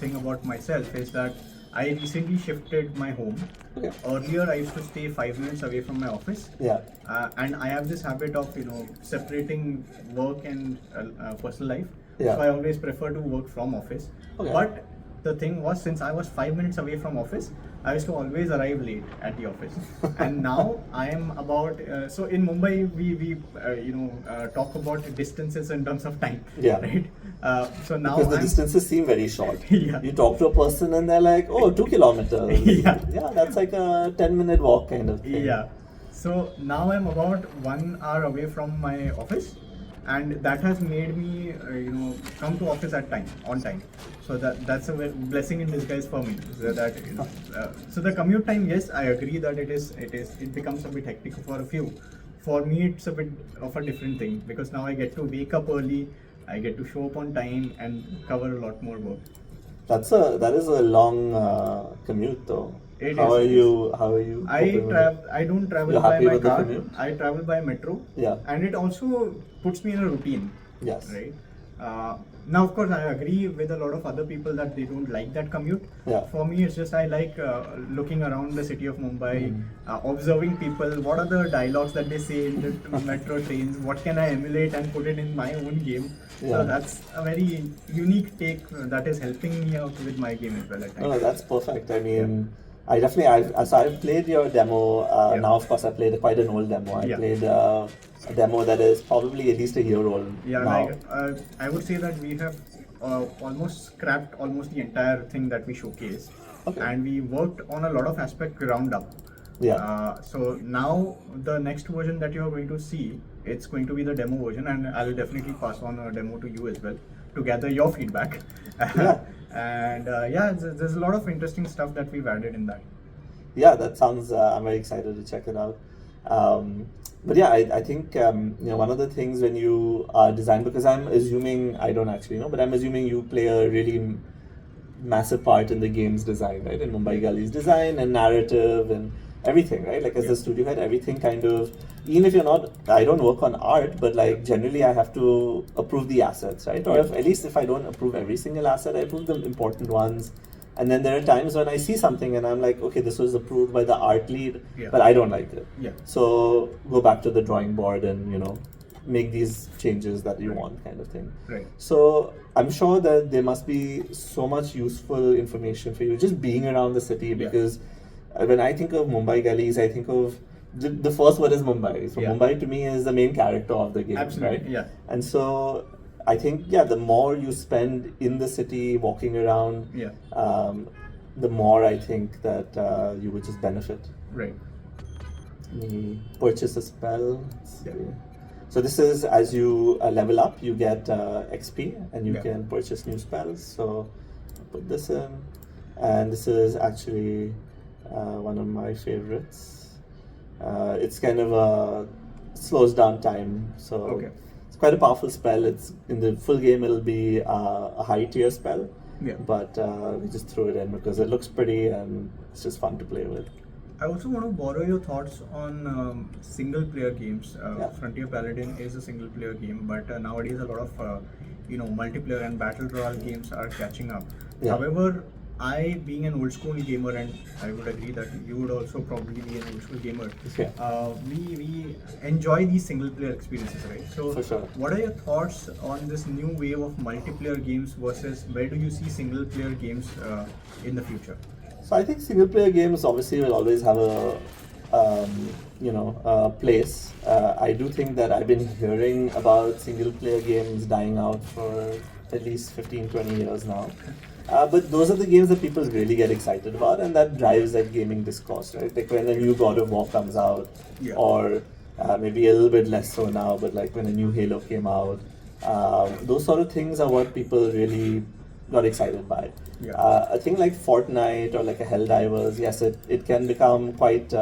thing about myself is that I recently shifted my home. Okay. Earlier, I used to stay 5 minutes away from my office. Yeah. And I have this habit of separating work and personal life. Yeah. So I always prefer to work from office. Okay. But the thing was, since I was 5 minutes away from office, I used to always arrive late at the office. And now I am about so in Mumbai we talk about distances in terms of time. Yeah. Right. So now because the distances seem very short. Yeah. You talk to a person and they're like, oh, 2 kilometers. Yeah. Yeah, that's like a 10-minute walk kind of thing. Yeah. So now I'm about 1 hour away from my office, and that has made me come to office on time. So that's a blessing in disguise for me. So so the commute time, yes, I agree that it becomes a bit hectic for a few. For me, it's a bit of a different thing, because now I get to wake up early, I get to show up on time and cover a lot more work. That is a long commute though. How are you? I don't travel You're by happy my with the car. commute? I travel by metro. Yeah. And it also puts me in a routine. Yes. Right. Now, of course, I agree with a lot of other people that they don't like that commute. Yeah. For me, it's just I like looking around the city of Mumbai, observing people. What are the dialogues that they say in the metro trains? What can I emulate and put it in my own game? Yeah. So that's a very unique take that is helping me out with my game as well at times. No, that's perfect. I mean, I've played your demo. Now, of course, I played quite an old demo. I played a demo that is probably at least a year old. Yeah, now. I would say that we have almost scrapped almost the entire thing that we showcased. Okay. And we worked on a lot of aspects ground up. Yeah. So now the next version that you are going to see, it's going to be the demo version, and I will definitely pass on a demo to you as well to gather your feedback. Yeah. And there's a lot of interesting stuff that we've added in that. Yeah, that sounds. I'm very excited to check it out. But yeah, I think one of the things when you design, because I'm assuming, I don't actually know, but I'm assuming you play a really massive part in the game's design, right? In Mumbai Gully's design and narrative and everything, right? Like as the studio head, everything kind of, even if you're not, I don't work on art, but like generally I have to approve the assets, right? Or at least if I don't approve every single asset, I approve the important ones. And then there are times when I see something and I'm like, okay, this was approved by the art lead, but I don't like it. Yeah. So go back to the drawing board and, make these changes that you want, kind of thing. Right. So I'm sure that there must be so much useful information for you just being around the city, because when I think of Mumbai Gullies, I think of the first word is Mumbai. So Mumbai to me is the main character of the game, absolutely, right? Yeah. And so I think, the more you spend in the city walking around, the more I think that you would just benefit. Right. Me purchase a spell. Let's Yeah. see. So this is as you level up, you get XP, and you Yeah. can purchase new spells. So I'll put this in, and this is actually one of my favorites. It's kind of a slows down time, so Okay. it's quite a powerful spell. It's in the full game, it'll be a high tier spell, Yeah. but we just threw it in because it looks pretty and it's just fun to play with. I also want to borrow your thoughts on single player games. Yeah. Frontier Paladin is a single player game, but nowadays a lot of multiplayer and battle royale games are catching up. Yeah. However, I, being an old school gamer, and I would agree that you would also probably be an old school gamer, Yeah. we enjoy these single player experiences, right? So, For sure. what are your thoughts on this new wave of multiplayer games versus where do you see single player games in the future? So I think single player games obviously will always have a place. I do think that I've been hearing about single player games dying out for at least 15, 20 years now. But those are the games that people really get excited about, and that drives that gaming discourse, right? Like when a new God of War comes out, Yeah. or maybe a little bit less so now, but like when a new Halo came out, those sort of things are what people really got excited by. Yeah. I think like Fortnite or like a Helldivers, yes, it can become quite,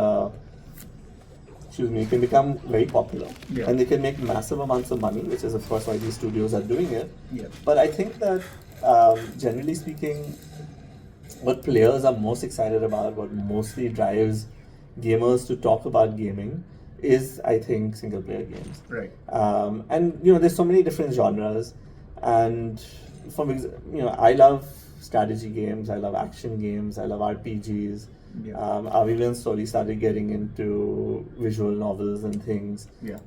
it can become very popular. Yeah. And they can make massive amounts of money, which is of course why these studios are doing it. Yeah. But I think that generally speaking, what players are most excited about, what mostly drives gamers to talk about gaming, is I think single player games. Right. And there's so many different genres, and I love strategy games, I love action games, I love RPGs. Yeah. I've even slowly started getting into visual novels and things. Yeah.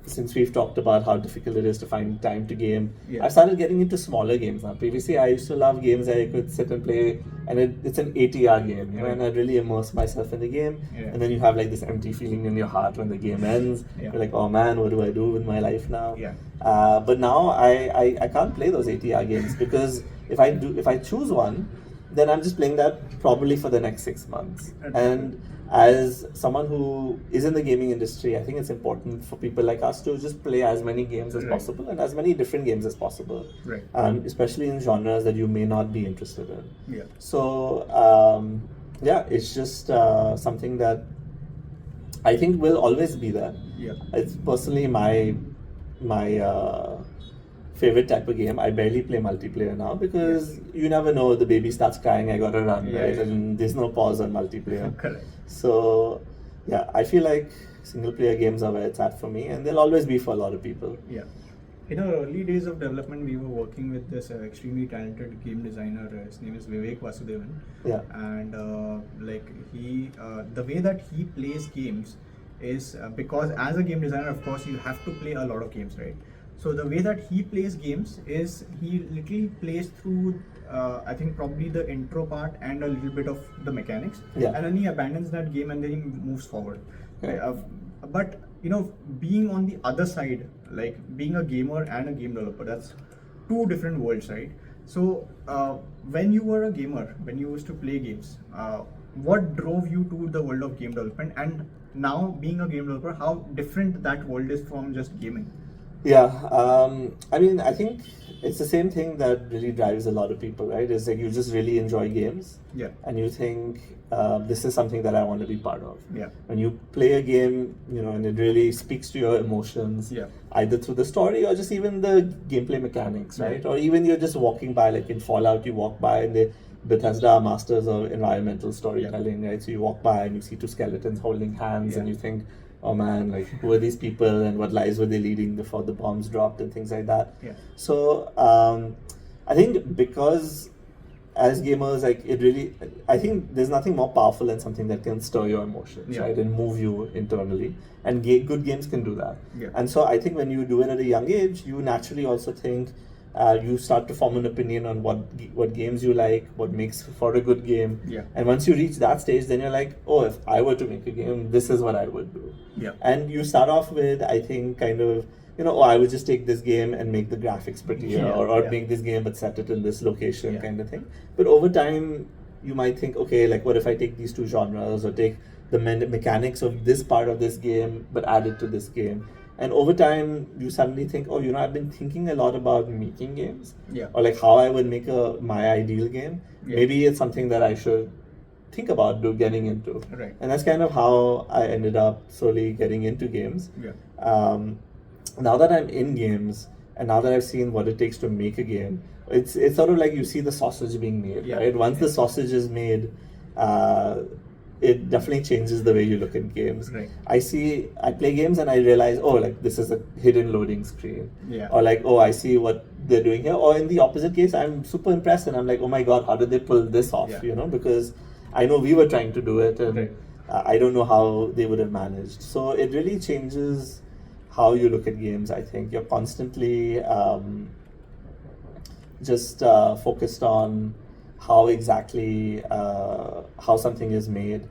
Since we've talked about how difficult it is to find time to game, Yeah. I've started getting into smaller games now. Previously, I used to love games that I could sit and play, and it's an 80-hour game, Right. and I'd really immerse myself in the game. Yeah. And then you have like this empty feeling in your heart when the game ends. Yeah. You're like, oh man, what do I do with my life now? Yeah. But now I can't play those 80-hour games because if I choose one, then I'm just playing that probably for the next 6 months. And as someone who is in the gaming industry, I think it's important for people like us to just play as many games as Right. possible and as many different games as possible, Right. especially in genres that you may not be interested in. Yeah. So it's just something that I think will always be there. Yeah. It's personally my favorite type of game. I barely play multiplayer now because you never know, the baby starts crying, I gotta run, Yeah, right? yeah. And there's no pause on multiplayer. Correct. So yeah, I feel like single player games are where it's at for me, and they'll always be for a lot of people. Yeah. In our early days of development, we were working with this extremely talented game designer. His name is Vivek Vasudevan. Yeah. And the way that he plays games is because as a game designer, of course, you have to play a lot of games, right? So the way that he plays games is he literally plays through, I think probably the intro part and a little bit of the mechanics, Yeah. and then he abandons that game and then he moves forward. Yeah. But being on the other side, like being a gamer and a game developer, that's two different worlds, right? So when you were a gamer, when you used to play games, what drove you to the world of game development, and now being a game developer, how different that world is from just gaming? Yeah, I think it's the same thing that really drives a lot of people, right? It's like you just really enjoy games, Yeah. and you think this is something that I want to be part of. Yeah. When you play a game, and it really speaks to your emotions, Yeah. either through the story or just even the gameplay mechanics, right? Yeah. Or even you're just walking by, like in Fallout, you walk by and Bethesda are masters of environmental storytelling, right? So you walk by and you see two skeletons holding hands, and Yeah. you think, oh man, like who are these people and what lives were they leading before the bombs dropped and things like that. Yeah. So I think because as gamers, like I think there's nothing more powerful than something that can stir your emotions, Yeah. right, and move you internally. And good games can do that. Yeah. And so I think when you do it at a young age, you naturally also think. You start to form an opinion on what games you like, what makes for a good game. Yeah. And once you reach that stage, then you're like, oh, if I were to make a game, this is what I would do. Yeah. And you start off with, I think, kind of, I would just take this game and make the graphics prettier, Yeah, or yeah. make this game but set it in this location, Yeah. kind of thing. But over time, you might think, okay, like what if I take these two genres or take the mechanics of this part of this game but add it to this game? And over time, you suddenly think, oh, I've been thinking a lot about making games, or like how I would make my ideal game. Maybe it's something that I should think about getting into. Right. And that's kind of how I ended up slowly getting into games. Now that I'm in games, and now that I've seen what it takes to make a game, it's sort of like you see the sausage being made, right? Once the sausage is made, it definitely changes the way you look at games. Right. I play games and I realize, oh, like this is a hidden loading screen. Yeah. Or like, oh, I see what they're doing here. Or in the opposite case, I'm super impressed and I'm like, oh my God, how did they pull this off? Because I know we were trying to do it and I don't know how they would have managed. So it really changes how you look at games, I think. You're constantly just focused on how exactly how something is made.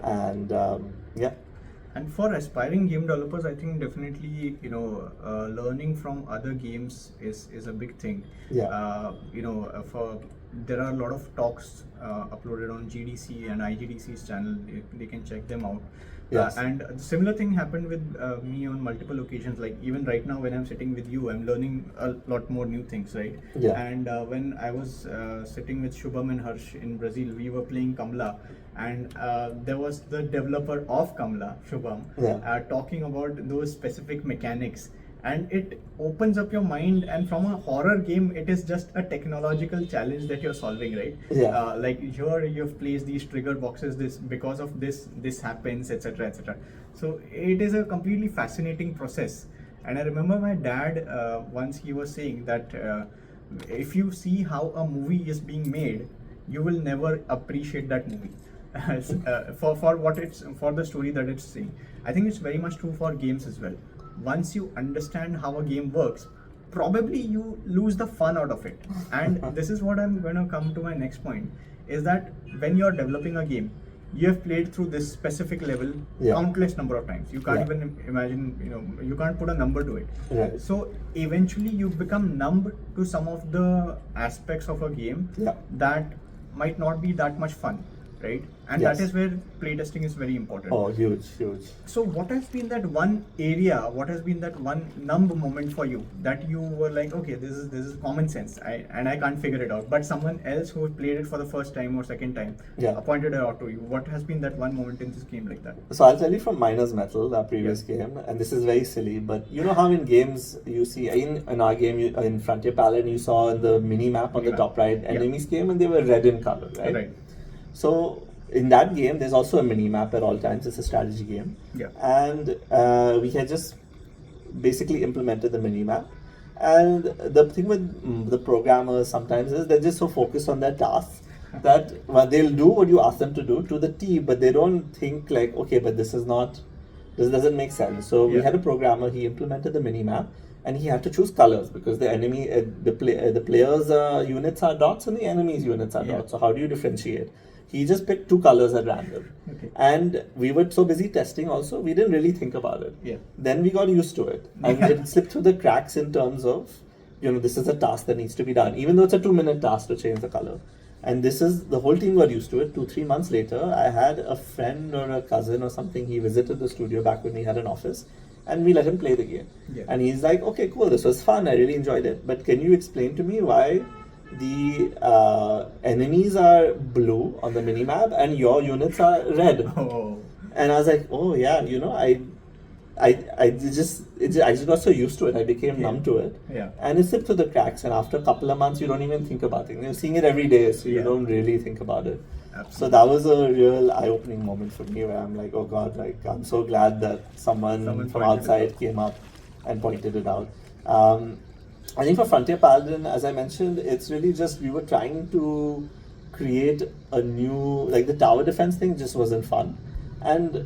And And for aspiring game developers, I think definitely learning from other games is a big thing. There are a lot of talks uploaded on GDC and IGDC's channel. They can check them out. And a similar thing happened with me on multiple occasions. Like even right now when I'm sitting with you, I'm learning a lot more new things, right? And when I was sitting with Shubham and Harsh in Brazil, we were playing Kamla, and there was the developer of Kamla, Shubham, talking about those specific mechanics. And it opens up your mind, and from a horror game, it is just a technological challenge that you're solving, right? Like here you've placed these trigger boxes, because of this happens, etc., etc. So it is a completely fascinating process. And I remember my dad once he was saying that if you see how a movie is being made, you will never appreciate that movie. For the story that it's saying. I think it's very much true for games as well. Once you understand how a game works, probably you lose the fun out of it. And this is what I'm going to come to my next point, is that when you're developing a game, you have played through this specific level countless number of times. You can't even imagine, you can't put a number to it. So eventually you become numb to some of the aspects of a game that might not be that much fun. Right? And that is where playtesting is very important. Oh, huge. So what has been that one area, what has been that one numb moment for you that you were like, okay, this is common sense, and I can't figure it out, but someone else who played it for the first time or second time pointed it out to you? What has been that one moment in this game like that? So I'll tell you from Miner's Metal, our previous game, and this is very silly, but you know how in games you see, in our game, in Frontier Paladin, you saw the mini map on the top right, enemies came and they were red in color, right? So in that game, there's also a mini map at all times. It's a strategy game, and we had just basically implemented the mini map. And the thing with the programmers sometimes is they're just so focused on their tasks that they'll do what you ask them to do to the T, but they don't think like, okay, but this doesn't make sense. So we had a programmer. He implemented the mini map. And he had to choose colors because the enemy, the player's units are dots and the enemy's units are dots. So how do you differentiate? He just picked two colors at random. And we were so busy testing also, we didn't really think about it. Then we got used to it. And it slipped through the cracks in terms of, this is a task that needs to be done. Even though it's a 2-minute task to change the color. And the whole team got used to it. 2-3 months later, I had a friend or a cousin or something, he visited the studio back when we had an office. And we let him play the game. And he's like, okay, cool, this was fun, I really enjoyed it. But can you explain to me why the enemies are blue on the minimap and your units are red? And I was like, oh yeah, I just got so used to it, I became numb to it. And it slipped through the cracks, and after a couple of months, you don't even think about it. You're seeing it every day, so you don't really think about it. So that was a real eye-opening moment for me where I'm like, oh God, like I'm so glad that someone from outside came up and pointed it out. I think for Frontier Paladin, as I mentioned, it's really just we were trying to create a new, like the tower defense thing just wasn't fun. And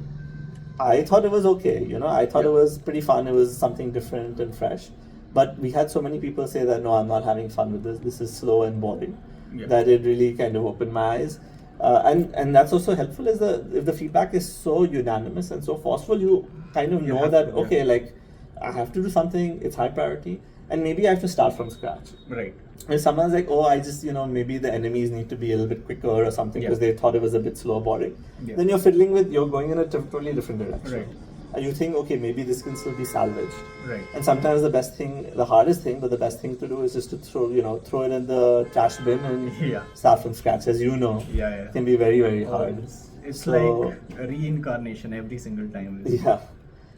I thought it was okay, I thought it was pretty fun. It was something different and fresh. But we had so many people say that, no, I'm not having fun with this. This is slow and boring. That it really kind of opened my eyes. And that's also helpful is if the feedback is so unanimous and so forceful, you kind of know that, okay, like I have to do something, it's high priority. and maybe I have to start from scratch. Right. If someone's like, oh, I just, maybe the enemies need to be a little bit quicker or something because they thought it was a bit slow boring, then you're going in a totally different direction. Right. And you think, okay, maybe this can still be salvaged. Right. And sometimes the hardest thing, but the best thing to do is just to throw it in the trash bin and start from scratch, as you know. It can be very, very hard. It's like a reincarnation every single time.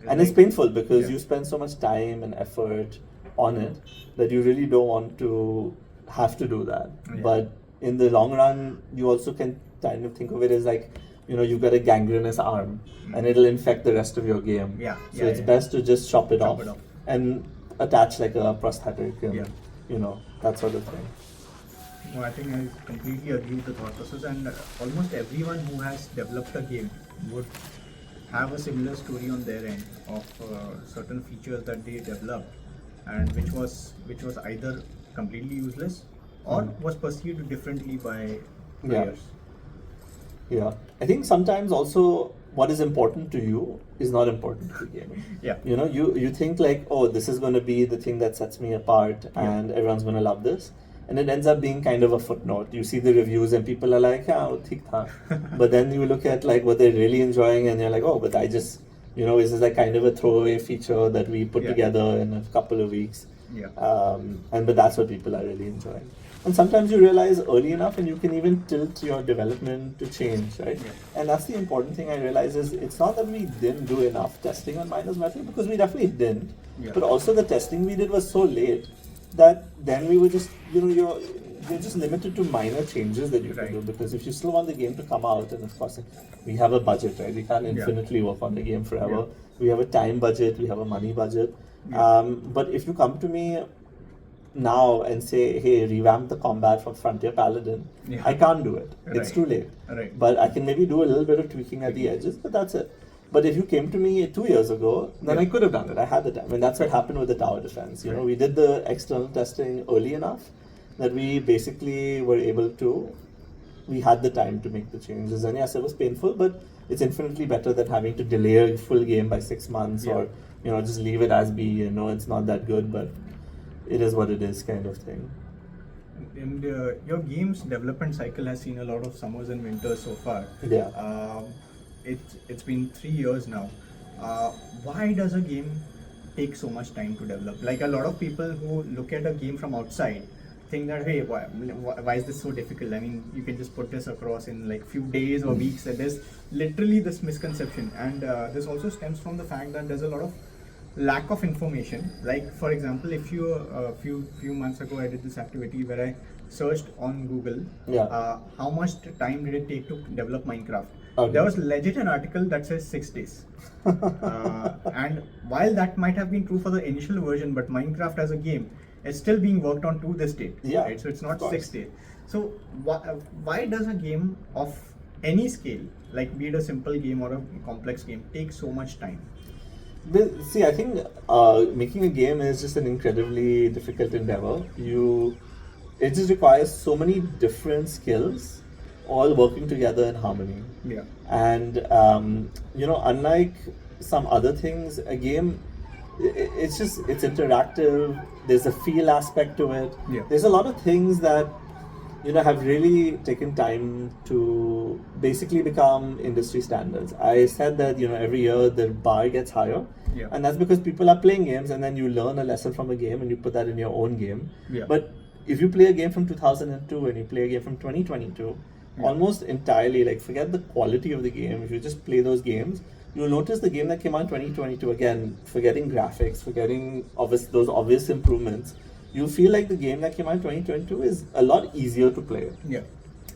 And it's painful because you spend so much time and effort on it that you really don't want to have to do that. But in the long run, you also can kind of think of it as like, you've got a gangrenous arm and it'll infect the rest of your game. So it's best to just chop it off and attach like a prosthetic and, that sort of thing. No, I think I completely agree with the thought process, and almost everyone who has developed a game would have a similar story on their end of certain features that they developed and which was either completely useless or was perceived differently by players. I think sometimes also what is important to you is not important to the game. You think like, oh, this is going to be the thing that sets me apart and everyone's going to love this, and it ends up being kind of a footnote. You see the reviews and people are like, theek tha. But then you look at like what they're really enjoying and you're like, oh, but I just, this is like kind of a throwaway feature that we put together in a couple of weeks. But that's what people are really enjoying. And sometimes you realize early enough and you can even tilt your development to change, right? And that's the important thing I realize is it's not that we didn't do enough testing on Miners Metal, because we definitely didn't. But also the testing we did was so late that then we were just, you're just limited to minor changes that you can do, because if you still want the game to come out, and of course we have a budget, right? We can't infinitely work on the game forever. We have a time budget, we have a money budget. But if you come to me now and say, hey, revamp the combat from Frontier Paladin, I can't do it. It's too late. But I can maybe do a little bit of tweaking at the edges, but that's it. But if you came to me 2 years ago, then I could have done it. I had the time. And that's what happened with the tower defense. We did the external testing early enough that we basically were able to, we had the time to make the changes. And yes, it was painful, but it's infinitely better than having to delay a full game by 6 months or, just leave it as be, it's not that good, but it is what it is kind of thing. And your game's development cycle has seen a lot of summers and winters so far. It's been 3 years now. Why does a game take so much time to develop? Like a lot of people who look at a game from outside think that, hey, why is this so difficult? I mean, you can just put this across in like few days or weeks. And there's literally this misconception, and this also stems from the fact that there's a lot of lack of information. Like for example, if you a few months ago I did this activity where I searched on Google how much time did it take to develop Minecraft. There was legit an article that says 6 days. And while that might have been true for the initial version, but Minecraft as a game is still being worked on to this date. Right? So it's not 6 days. So why does a game of any scale, like be it a simple game or a complex game, take so much time? See, I think making a game is just an incredibly difficult endeavor. It just requires so many different skills all working together in harmony. And unlike some other things, a game, it's interactive. There's a feel aspect to it. There's a lot of things that have really taken time to basically become industry standards. I said that every year the bar gets higher, and that's because people are playing games, and then you learn a lesson from a game and you put that in your own game. But if you play a game from 2002 and you play a game from 2022, almost entirely, like, forget the quality of the game. If you just play those games, you'll notice the game that came out in 2022, again, forgetting graphics, forgetting those obvious improvements, you feel like the game that came out in 2022 is a lot easier to play.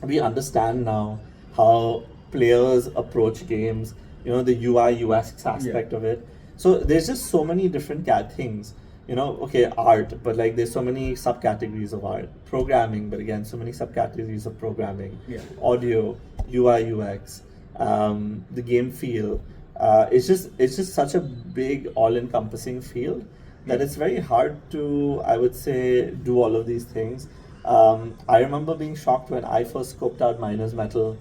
We understand now how players approach games, the UI, UX aspect of it. So there's just so many different things. Art, but like there's so many subcategories of art. Programming, but again, so many subcategories of programming. Audio, UI, UX, the game feel. It's just such a big, all-encompassing field that it's very hard to, I would say, do all of these things. I remember being shocked when I first scoped out Miners Metal,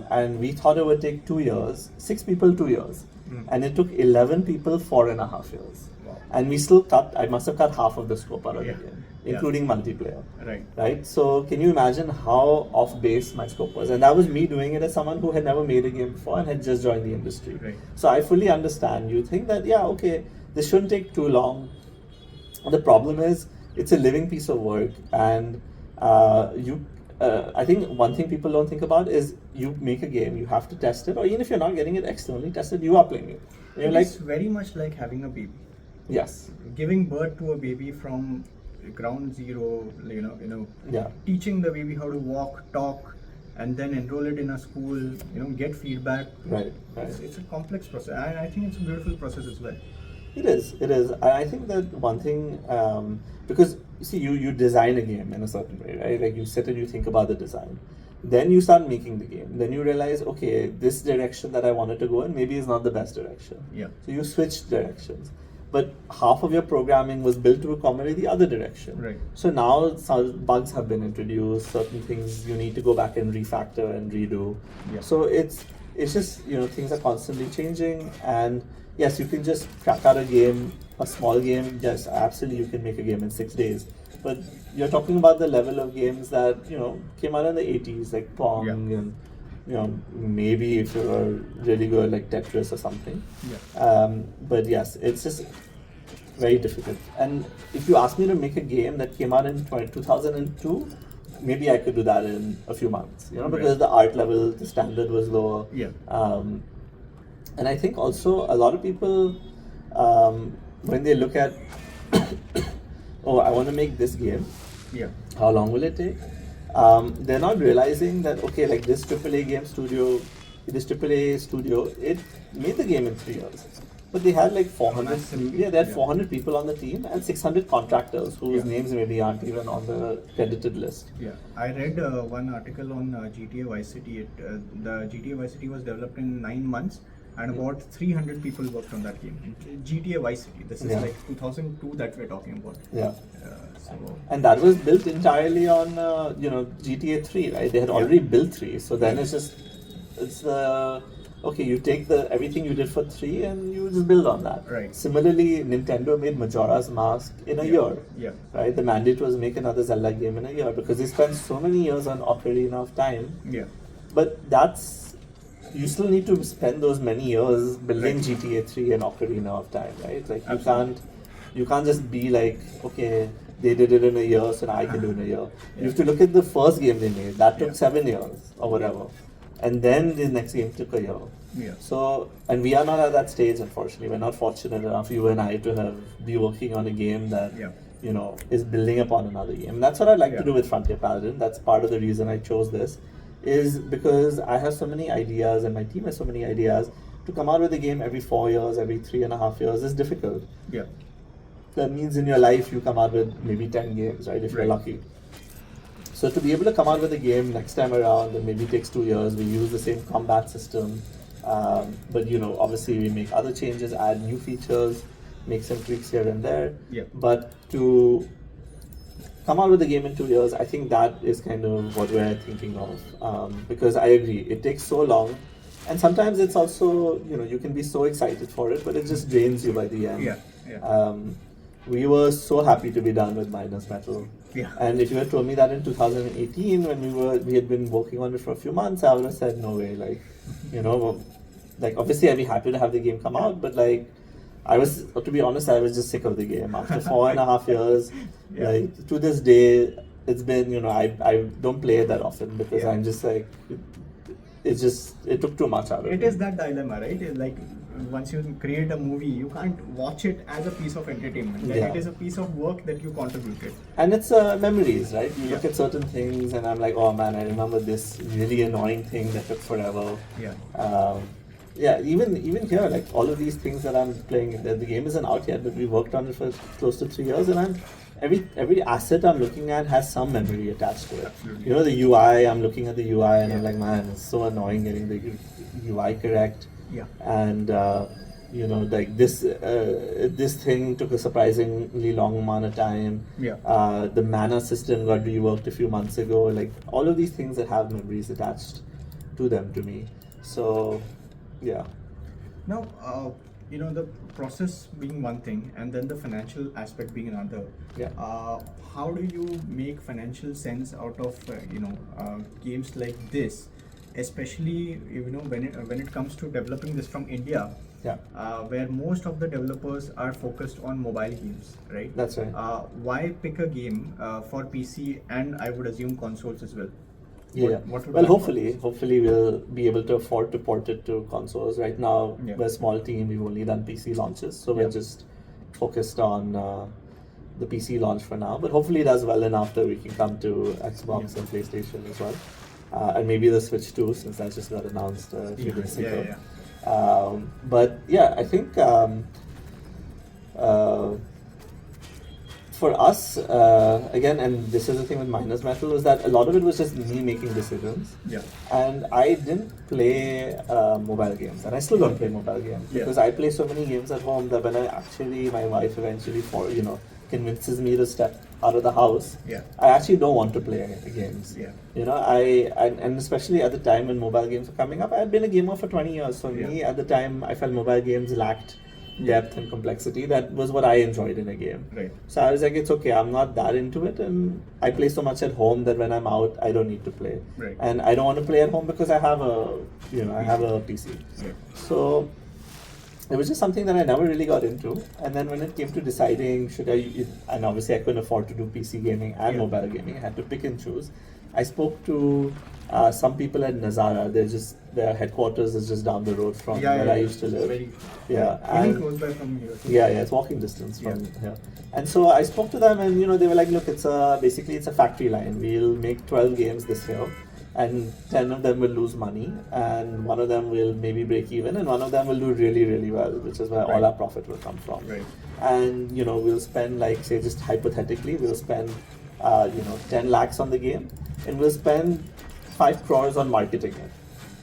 and we thought it would take 2 years, 6 people 2 years, and it took 11 people 4.5 years. and we still cut. I must have cut half of the scope out of Yeah. the game, Yeah. including multiplayer. Right. Right. So can you imagine how off base my scope was? And that was me doing it as someone who had never made a game before and had just joined the industry. Right. So I fully understand. You think that, yeah, okay, this shouldn't take too long. The problem is it's a living piece of work, and I think one thing people don't think about is you make a game, you have to test it, or even if you're not getting it externally tested, you are playing it. And you're like, It's very much like having a baby. yes, Giving birth to a baby from ground zero, yeah, teaching the baby how to walk, talk, and then enroll it in a school, get feedback. right. It's a complex process, and I think it's a beautiful process as well. It is. And I think that one thing, because you see, you design a game in a certain way, right? Like you sit and you think about the design. Then you start making the game. Then you realize, okay, this direction that I wanted to go in maybe is not the best direction. Yeah. So you switch directions. But half of your programming was built to accommodate the other direction. Right. So now some bugs have been introduced, certain things you need to go back and refactor and redo. Yeah. So it's just, things are constantly changing, and yes, you can just crack out a game, a small game. Yes, absolutely, you can make a game in 6 days. But you're talking about the level of games that came out in the 80s, like Pong, Yeah. and maybe if you're really good, like Tetris or something. Yeah. But yes, it's just very difficult. And if you ask me to make a game that came out in 2002, maybe I could do that in a few months. Because Right. the art level, the standard was lower. Yeah. And I think also a lot of people, when they look at, oh, I want to make this game, Yeah. how long will it take? They're not realizing that, okay, like this AAA studio, it made the game in 3 years. But they had like 400, Massively, they had yeah. 400 people on the team and 600 contractors whose Yeah. names maybe aren't even on the credited list. Yeah, I read one article on GTA Vice City. The GTA Vice City was developed in 9 months, and about 300 people worked on that game. GTA Vice City. This is Yeah. like 2002 that we're talking about. Yeah. So And that was built entirely on, GTA 3, right? They had Yeah. already built 3. So then it's okay, you take everything you did for 3 and you just build on that. Right. Similarly, Nintendo made Majora's Mask in a year. Yeah. Right? The mandate was make another Zelda game in a year because they spent so many years on Ocarina of Time. Yeah. But you still need to spend those many years building Right. GTA 3 and Ocarina of Time, right? Like Absolutely. you can't just be like, okay, they did it in a year, so now I can do it in a year. Yeah. You have to look at the first game they made. That took Yeah. 7 years or whatever. And then the next game took a year. Yeah. So, and we are not at that stage, unfortunately. We're not fortunate enough, you and I, to be working on a game that, Yeah. is building upon another game. And that's what I'd like to Yeah. do with Frontier Paladin. That's part of the reason I chose this, is because I have so many ideas and my team has so many ideas. To come out with a game every 4 years, every 3.5 years is difficult. Yeah. That means in your life you come out with maybe 10 games, right, if you're Right. lucky. So to be able to come out with a game next time around, and maybe takes 2 years, we use the same combat system, but obviously we make other changes, add new features, make some tweaks here and there. Yeah. But to come out with a game in 2 years, I think that is kind of what we're thinking of, because I agree, it takes so long. And sometimes it's also, you can be so excited for it, but it just drains you by the end. Yeah. Yeah. We were so happy to be done with Minus Metal. Yeah. And if you had told me that in 2018, when we had been working on it for a few months, I would have said, no way. Like, obviously I'd be happy to have the game come out, but to be honest, I was just sick of the game. After 4.5 years, Yeah. like, to this day, it's been, I don't play it that often because Yeah. I'm just like, it took too much out of It me. is that dilemma, right? It's like once you create a movie, you can't watch it as a piece of entertainment. Like Yeah. it is a piece of work that you contributed. And it's memories, right? You look Yeah. at certain things and I'm like, oh man, I remember this really annoying thing that took forever. Yeah. Even here, like all of these things that I'm playing, the game isn't out yet, but we worked on it for close to 3 years, and every asset I'm looking at has some memory attached to it. Absolutely. The UI, I'm looking at the UI and I'm Yeah. like, man, it's so annoying getting the UI correct. Yeah. And like this thing took a surprisingly long amount of time. Yeah. The mana system got reworked a few months ago. Like all of these things that have memories attached to them to me. So, yeah. Now, the process being one thing and then the financial aspect being another. Yeah. How do you make financial sense out of games like this, especially when it comes to developing this from India? Yeah. Where most of the developers are focused on mobile games, right? That's right. Why pick a game for PC and I would assume consoles as well? Yeah. What would Well, that hopefully we'll be able to afford to port it to consoles. Right now, Yeah. we're a small team. We've only done PC launches, so Yeah. we're just focused on the PC launch for now. But hopefully, it does well enough that we can come to Xbox Yeah. and PlayStation as well, and maybe the Switch too, since that just got announced a few days ago. Yeah. But yeah, I think for us, again, and this is the thing with Miners Metal, is that a lot of it was just me making decisions. Yeah. And I didn't play mobile games, and I still don't play mobile games Yeah. because I play so many games at home that when my wife eventually convinces me to step out of the house, Yeah. I actually don't want to play games. Yeah. And especially at the time when mobile games were coming up, I had been a gamer for 20 years. So me, at the time, I felt mobile games lacked depth and complexity. That was what I enjoyed in a game. Right. So I was like, it's okay, I'm not that into it, and I play so much at home that when I'm out, I don't need to play. Right. And I don't want to play at home because I have a PC. Yeah. So it was just something that I never really got into. And then when it came to deciding and obviously I couldn't afford to do PC gaming and mobile gaming, I had to pick and choose. I spoke to some people at Nazara. Their headquarters is just down the road from where I used to live. Very, And close by from here. yeah, it's walking distance from here. And so I spoke to them, and they were like, "Look, it's a factory line. We'll make 12 games this year, and 10 of them will lose money, and one of them will maybe break even, and one of them will do really, really well, which is where all our profit will come from. Right. And we'll spend, like, say, just hypothetically, we'll spend 10 lakhs on the game, and we'll spend 5 crores on marketing it.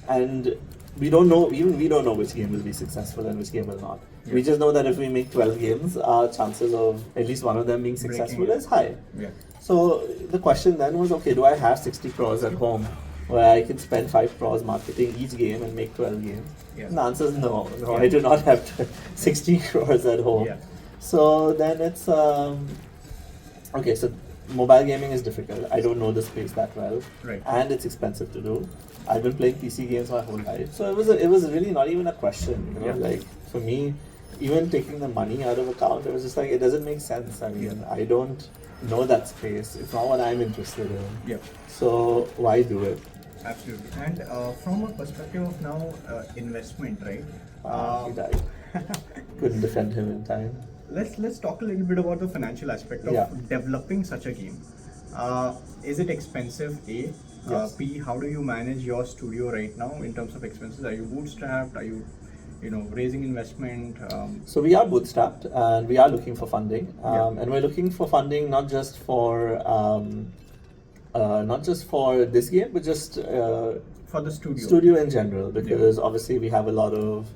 And we don't know which game will be successful and which game will not. We just know that if we make 12 games, our chances of at least one of them being successful is high. Yeah. So the question then was, okay, do I have 60 crores at home where I can spend 5 crores marketing each game and make 12 games? Yeah. And the answer is no. I do not have 60 crores at home. Yeah. So then it's okay. So mobile gaming is difficult. I don't know the space that well, Right. and it's expensive to do. I've been playing PC games my whole life, so it was really not even a question. Like for me, even taking the money out of account, it was just like it doesn't make sense. I mean, I don't know that space. It's not what I'm interested in. Yeah. So why do it? Absolutely. And from a perspective of now investment, right? He died. Couldn't defend him in time. Let's talk a little bit about the financial aspect of developing such a game. Is it expensive? A. Yes. B. How do you manage your studio right now in terms of expenses? Are you bootstrapped? Are you raising investment? So we are bootstrapped, and we are looking for funding, and we're looking for funding not just for this game, but just for the studio. Studio in general, because obviously we have a lot of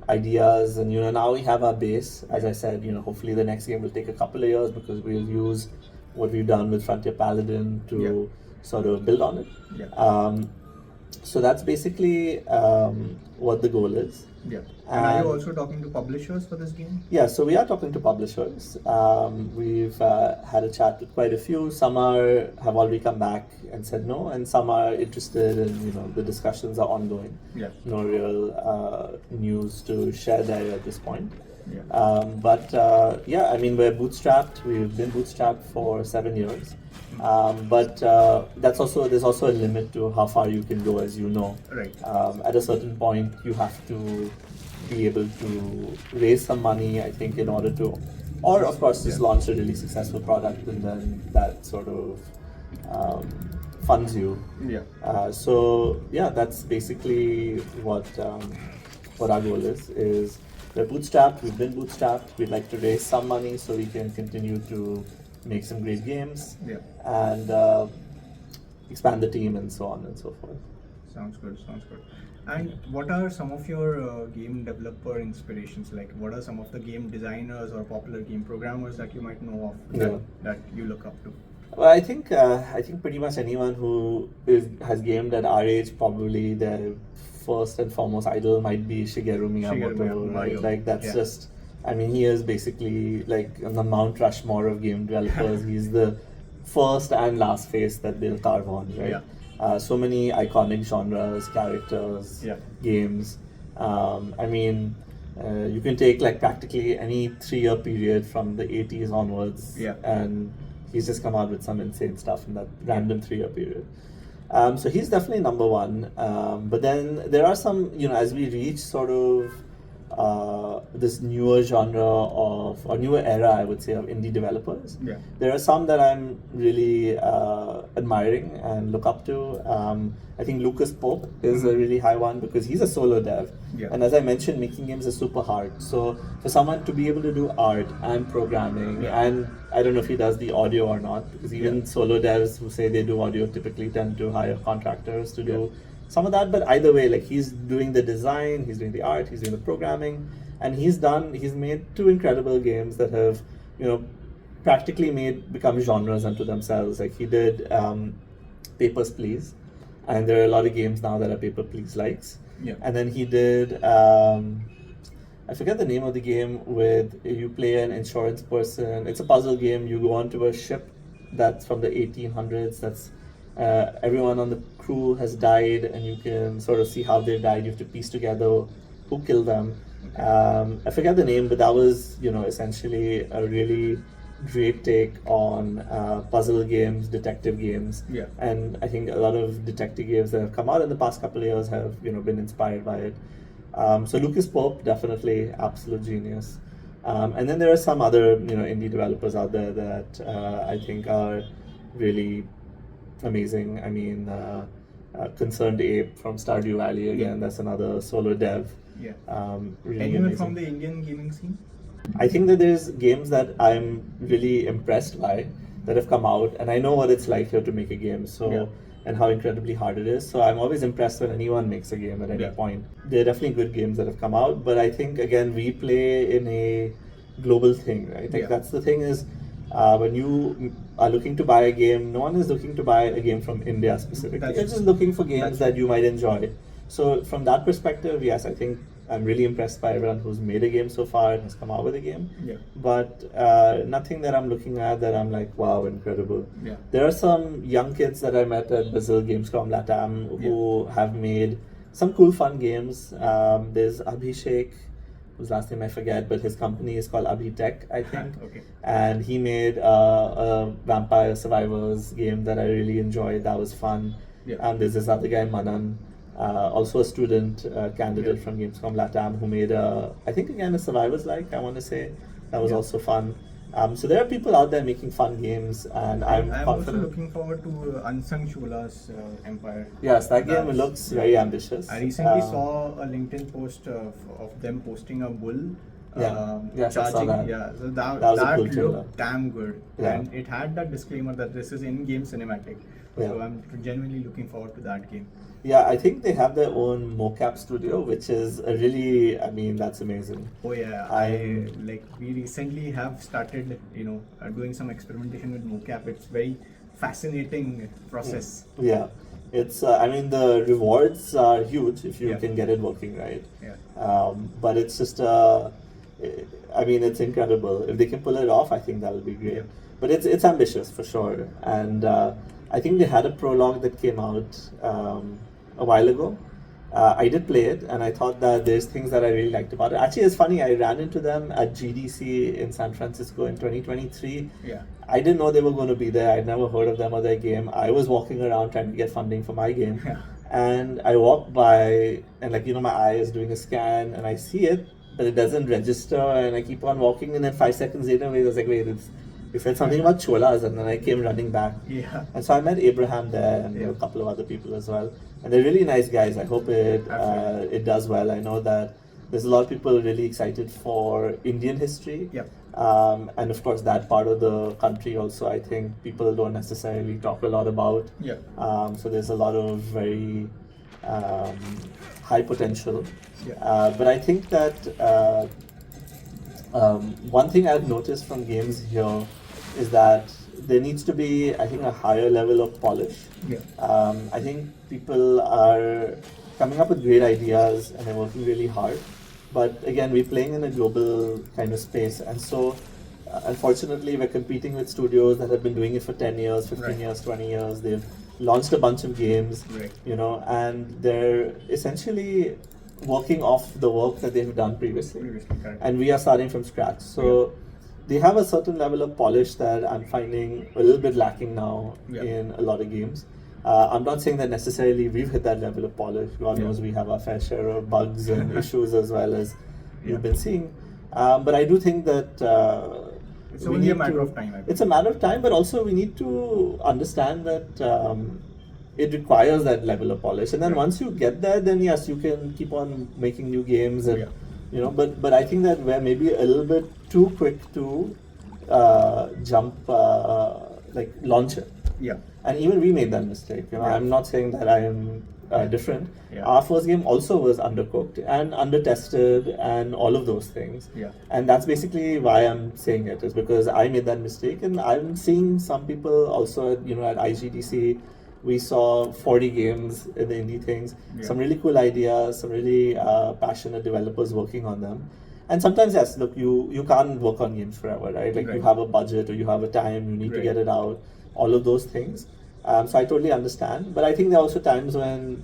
ideas, and now we have our base. As I said, hopefully the next game will take a couple of years because we'll use what we've done with Frontier Paladin to sort of build on it. So that's basically what the goal is. Yeah. And are you also talking to publishers for this game? Yeah, so we are talking to publishers. We've had a chat with quite a few. Some have already come back and said no, and some are interested, and the discussions are ongoing. Yeah. No real news to share there at this point. Yeah. But I mean, we're bootstrapped. We've been bootstrapped for 7 years. But there's also a limit to how far you can go, as you know. Right. At a certain point, you have to be able to raise some money, I think, in order to, or of course, just launch a really successful product, and then that sort of funds you. Yeah. So that's basically what our goal is. We're bootstrapped. We've been bootstrapped. We'd like to raise some money so we can continue to make some great games, and expand the team, and so on and so forth. Sounds good. And what are some of your game developer inspirations? Like, what are some of the game designers or popular game programmers that you might know of that you look up to? Well, I think pretty much anyone who has gamed at our age, probably their first and foremost idol might be Shigeru Miyamoto, right? Like that's just, I mean, he is basically like on the Mount Rushmore of game developers. He's the first and last face that they'll carve on, right? So many iconic genres, characters, games. I mean, you can take like practically any 3-year period from the 80s onwards, and he's just come out with some insane stuff in that random 3-year period. So he's definitely number one. But then there are some, as we reach sort of this newer genre of, or newer era, I would say, of indie developers. There are some that I'm really admiring and look up to. I think Lucas Pope is a really high one because he's a solo dev. And as I mentioned, making games is super hard. So for someone to be able to do art and programming, and I don't know if he does the audio or not, because even solo devs who say they do audio typically tend to hire contractors to do some of that, but either way, like he's doing the design, he's doing the art, he's doing the programming, and he's made 2 incredible games that have, practically become genres unto themselves. Like he did Papers, Please, and there are a lot of games now that are Paper Please likes. And then he did, I forget the name of the game with, you play an insurance person. It's a puzzle game. You go onto a ship that's from the 1800s. That's everyone on the crew has died, and you can sort of see how they died. You have to piece together who killed them. I forget the name, but that was, essentially a really great take on puzzle games, detective games. And I think a lot of detective games that have come out in the past couple of years have, been inspired by it. So Lucas Pope, definitely absolute genius. And then there are some other, indie developers out there that I think are really amazing. I mean, Concerned Ape from Stardew Valley, again, that's another solo dev. Really Anyone amazing. from the Indian gaming scene? I think that there's games that I'm really impressed by that have come out, and I know what it's like here to make a game, and how incredibly hard it is. So I'm always impressed when anyone makes a game at any point. There are definitely good games that have come out, but I think, again, we play in a global thing, right? Like that's the thing is, when you are looking to buy a game, no one is looking to buy a game from India specifically. They're just looking for games that you might enjoy. So from that perspective, yes, I think I'm really impressed by everyone who's made a game so far and has come out with a game. But nothing that I'm looking at that I'm like, wow, incredible. There are some young kids that I met at Brazil Gamescom Latam who have made some cool, fun games. There's Abhishek, whose last name I forget, but his company is called Abhitech, I think. And he made a Vampire Survivors game that I really enjoyed. That was fun. There's this other guy, Manan, also a student candidate from Gamescom Latam, who made I think again a Survivors-like, I want to say. That was also fun. So there are people out there making fun games, and I'm confident. Also looking forward to Unsung Chola's Empire. Yes, that game looks very ambitious. I recently saw a LinkedIn post of them posting a bull I saw charging. that. So that was a cool looked trailer. damn good. And it had that disclaimer that this is in-game cinematic. So I'm genuinely looking forward to that game. Yeah, I think they have their own mocap studio, which is a really, I mean, that's amazing. Oh yeah, we recently have started, doing some experimentation with mocap. It's very fascinating process. It's, I mean, the rewards are huge if you can get it working right. But it's just, I mean, it's incredible. If they can pull it off, I think that'll be great. But it's ambitious for sure. And I think they had a prologue that came out a while ago. I did play it, and I thought that there's things that I really liked about it. Actually, it's funny, I ran into them at GDC in San Francisco in 2023. I didn't know they were going to be there. I'd never heard of them or their game. I was walking around trying to get funding for my game. And I walked by, and my eye is doing a scan, and I see it, but it doesn't register, and I keep on walking, and then 5 seconds later, I was like, wait, you said something about Cholas, and then I came running back. And so I met Abraham there, and a couple of other people as well. And they're really nice guys. I hope it does well. I know that there's a lot of people really excited for Indian history. And of course, that part of the country also, I think people don't necessarily talk a lot about. So there's a lot of very high potential. But I think that one thing I've noticed from games here is that there needs to be, I think, a higher level of polish. I think people are coming up with great ideas and they're working really hard. But again, we're playing in a global kind of space, and so unfortunately, we're competing with studios that have been doing it for 10 years, 15 years, 20 years. They've launched a bunch of games, and they're essentially working off the work that they've done previously. And we are starting from scratch. So they have a certain level of polish that I'm finding a little bit lacking now in a lot of games. I'm not saying that necessarily we've hit that level of polish. God knows we have our fair share of bugs and issues as well as you've been seeing. But I do think that it's only a matter of time. It's a matter of time, but also we need to understand that it requires that level of polish. And then once you get there, then yes, you can keep on making new games. And, but I think that we're maybe a little bit too quick to jump, launch it. Yeah. And even we made that mistake. I'm not saying that I am different. Our first game also was undercooked and undertested and all of those things. And that's basically why I'm saying it, is because I made that mistake, and I'm seeing some people also at IGDC. We saw 40 games in the indie things, some really cool ideas, some really passionate developers working on them. And sometimes, yes, look, you can't work on games forever, right? Like you have a budget or you have a time, you need to get it out, all of those things. So I totally understand, but I think there are also times when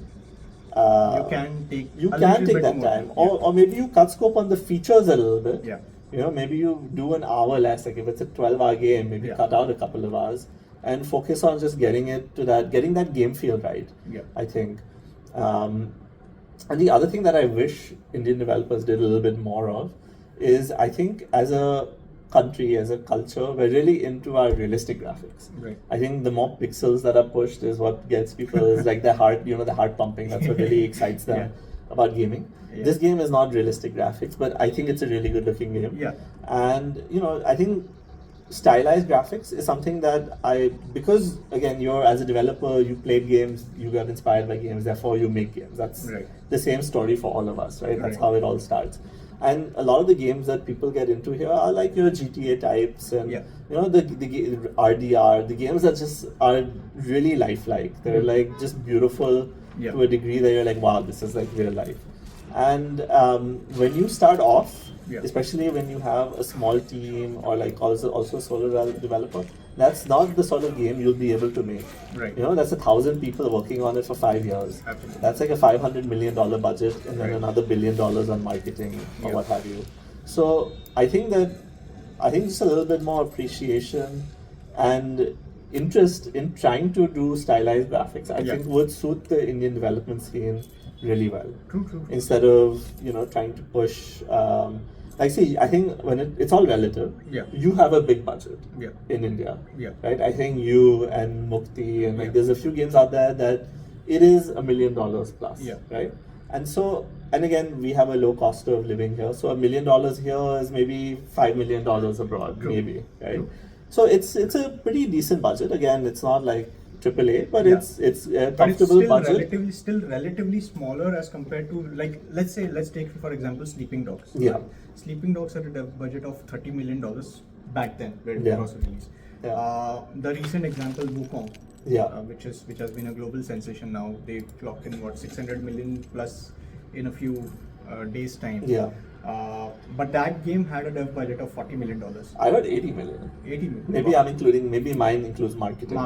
you can take that time, or maybe you cut scope on the features a little bit. Maybe you do an hour less. Like if it's a 12-hour game, maybe cut out a couple of hours and focus on just getting that game feel right. I think. And the other thing that I wish Indian developers did a little bit more of is, I think as a country, as a culture, we're really into our realistic graphics. I think the more pixels that are pushed is what gets people, is like the heart, the heart pumping. That's what really excites them about gaming. This game is not realistic graphics, but I think it's a really good looking game. And I think stylized graphics is something that because again, as a developer, you played games, you got inspired by games, therefore you make games. That's the same story for all of us, right? That's how it all starts. And a lot of the games that people get into here are like your GTA types and the RDR, the games that just are really lifelike. They're like just beautiful to a degree that you're like, wow, this is like real life. And when you start off, especially when you have a small team or like also a solo developer, that's not the sort of game you'll be able to make. That's 1,000 people working on it for 5 years. That's like a $500 million budget and then another $1 billion on marketing or what have you. So I think just a little bit more appreciation and interest in trying to do stylized graphics, I think would suit the Indian development scene really well. True. Instead of trying to push. I think when it's all relative. You have a big budget in India. Right. I think you and Mukti and there's a few games out there that it is $1 million plus. Right. And so, and again, we have a low cost of living here. So $1 million here is maybe $5 million abroad, maybe. Right. So it's a pretty decent budget. Again, it's not like AAA, but it's a comfortable budget. Still relatively smaller as compared to, like, let's take for example Sleeping Dogs. Sleeping Dogs had a budget of $30 million back then when it was released. The recent example Wukong, which has been a global sensation now. They clocked in 600 million plus in a few days time. But that game had a dev budget of $40 million. I heard 80 million. 80 million. Maybe mine includes marketing.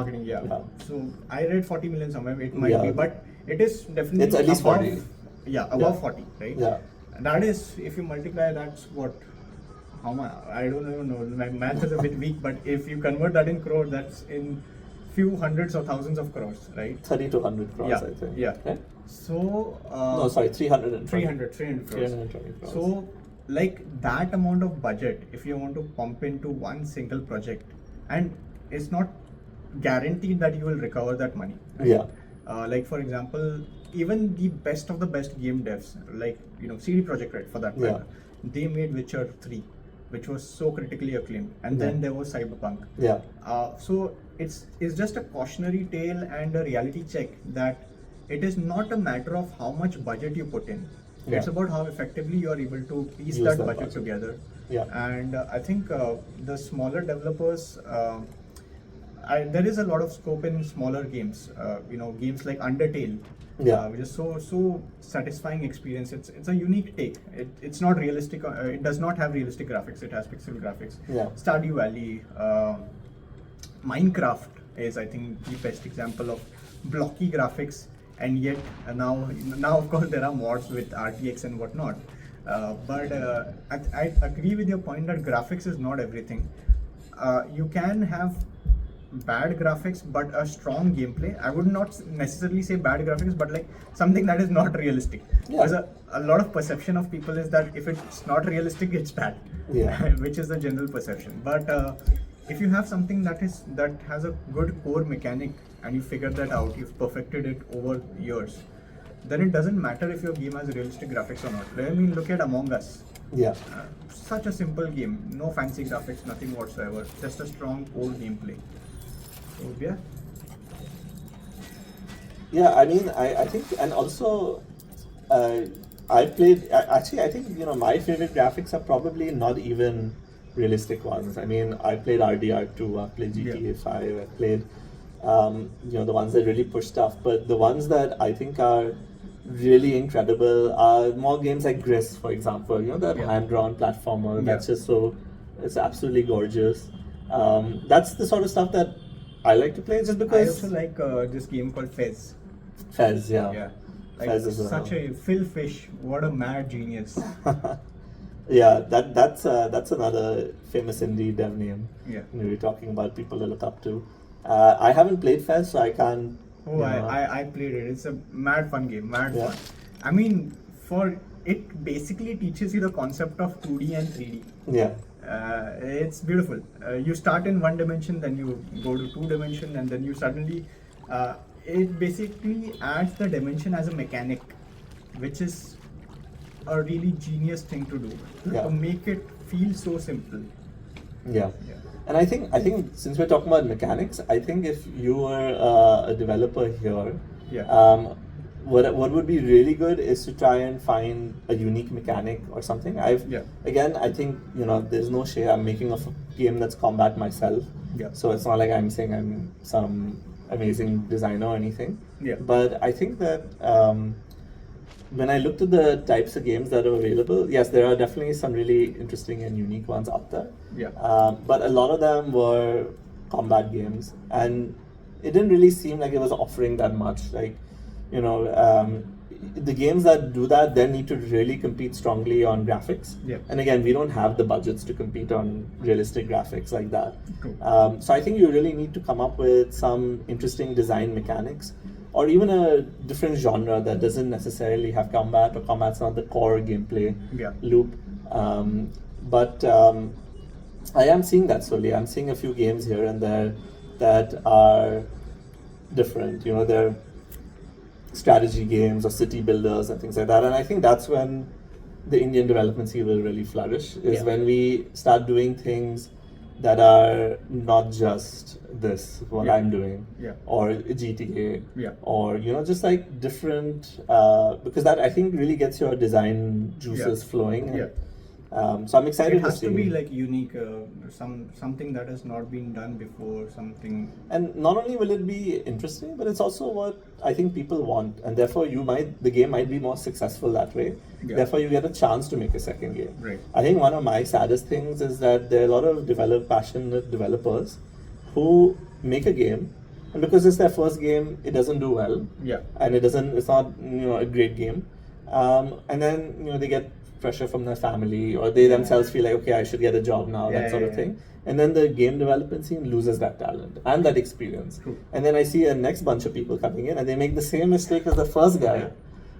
So I read 40 million somewhere. It might be, but it is definitely. It's at least above, 40. Above 40, right? And that is, if you multiply, that's what. How much? I don't even know. My math is a bit weak, but if you convert that in crores, that's in few hundreds or thousands of crores, right? 30 to 100 crores, I think. Okay? So. No, sorry, 300 crores. 320 crores. So, like that amount of budget, if you want to pump into one single project, and it's not guaranteed that you will recover that money. Right? Like for example, even the best of the best game devs, like CD Projekt Red for that matter, they made Witcher 3, which was so critically acclaimed, and then there was Cyberpunk. So it's just a cautionary tale and a reality check that it is not a matter of how much budget you put in. It's about how effectively you are able to piece that budget together. And I think the smaller developers, there is a lot of scope in smaller games. Games like Undertale, which is so satisfying experience. It's a unique take. It's not realistic. It does not have realistic graphics. It has pixel graphics. Stardew Valley, Minecraft is, I think, the best example of blocky graphics, and yet now of course there are mods with RTX and whatnot. But I agree with your point that graphics is not everything. You can have bad graphics but a strong gameplay. I would not necessarily say bad graphics, but like something that is not realistic. Because a lot of perception of people is that if it's not realistic, it's bad. Which is the general perception. But if you have something that has a good core mechanic and you figure that out, you've perfected it over years, then it doesn't matter if your game has realistic graphics or not. I mean, look at Among Us. Such a simple game, no fancy graphics, nothing whatsoever, just a strong core gameplay. So I mean, I think, and also I think my favorite graphics are probably not even realistic ones. I mean, I played RDR2, I played GTA 5, I played the ones that really push stuff, but the ones that I think are really incredible are more games like Gris, for example, that hand-drawn platformer. That's just it's absolutely gorgeous. That's the sort of stuff that I like to play, just because I also like this game called Fez. Fez, Like Fez is such a Phil Fish, what a mad genius. That's another famous indie dev name. We're talking about people to look up to. I haven't played Fez, so I can't. I played it. It's a mad fun game, mad fun. I mean, it basically teaches you the concept of 2D and 3D. It's beautiful. You start in one dimension, then you go to 2 dimension, and then you suddenly it basically adds the dimension as a mechanic, which is a really genius thing to do, to make it feel so simple. And I think since we're talking about mechanics, I think if you were a developer here, what would be really good is to try and find a unique mechanic or something. Again, I think there's no shame. I'm making a game that's combat myself, so it's not like I'm saying I'm some amazing designer or anything. But I think that when I looked at the types of games that are available, yes, there are definitely some really interesting and unique ones out there. But a lot of them were combat games, and it didn't really seem like it was offering that much. Like, the games that do that then need to really compete strongly on graphics. And again, we don't have the budgets to compete on realistic graphics like that. So I think you really need to come up with some interesting design mechanics, or even a different genre that doesn't necessarily have combat, or combat's not the core gameplay loop. But I am seeing that slowly. I'm seeing a few games here and there that are different. They're strategy games or city builders and things like that. And I think that's when the Indian development scene will really flourish, is when we start doing things that are not just what I'm doing, or GTA, or just like different, because that I think really gets your design juices flowing. So I'm excited to see. It has to be like unique, something that has not been done before, something. And not only will it be interesting, but it's also what I think people want, and therefore the game might be more successful that way. Therefore, you get a chance to make a second game. I think one of my saddest things is that there are a lot of passionate developers who make a game, and because it's their first game, it doesn't do well. And it's not a great game. And then they get pressure from their family, or they themselves feel like, okay, I should get a job now, that sort of thing. And then the game development scene loses that talent and that experience. And then I see a next bunch of people coming in and they make the same mistake as the first guy.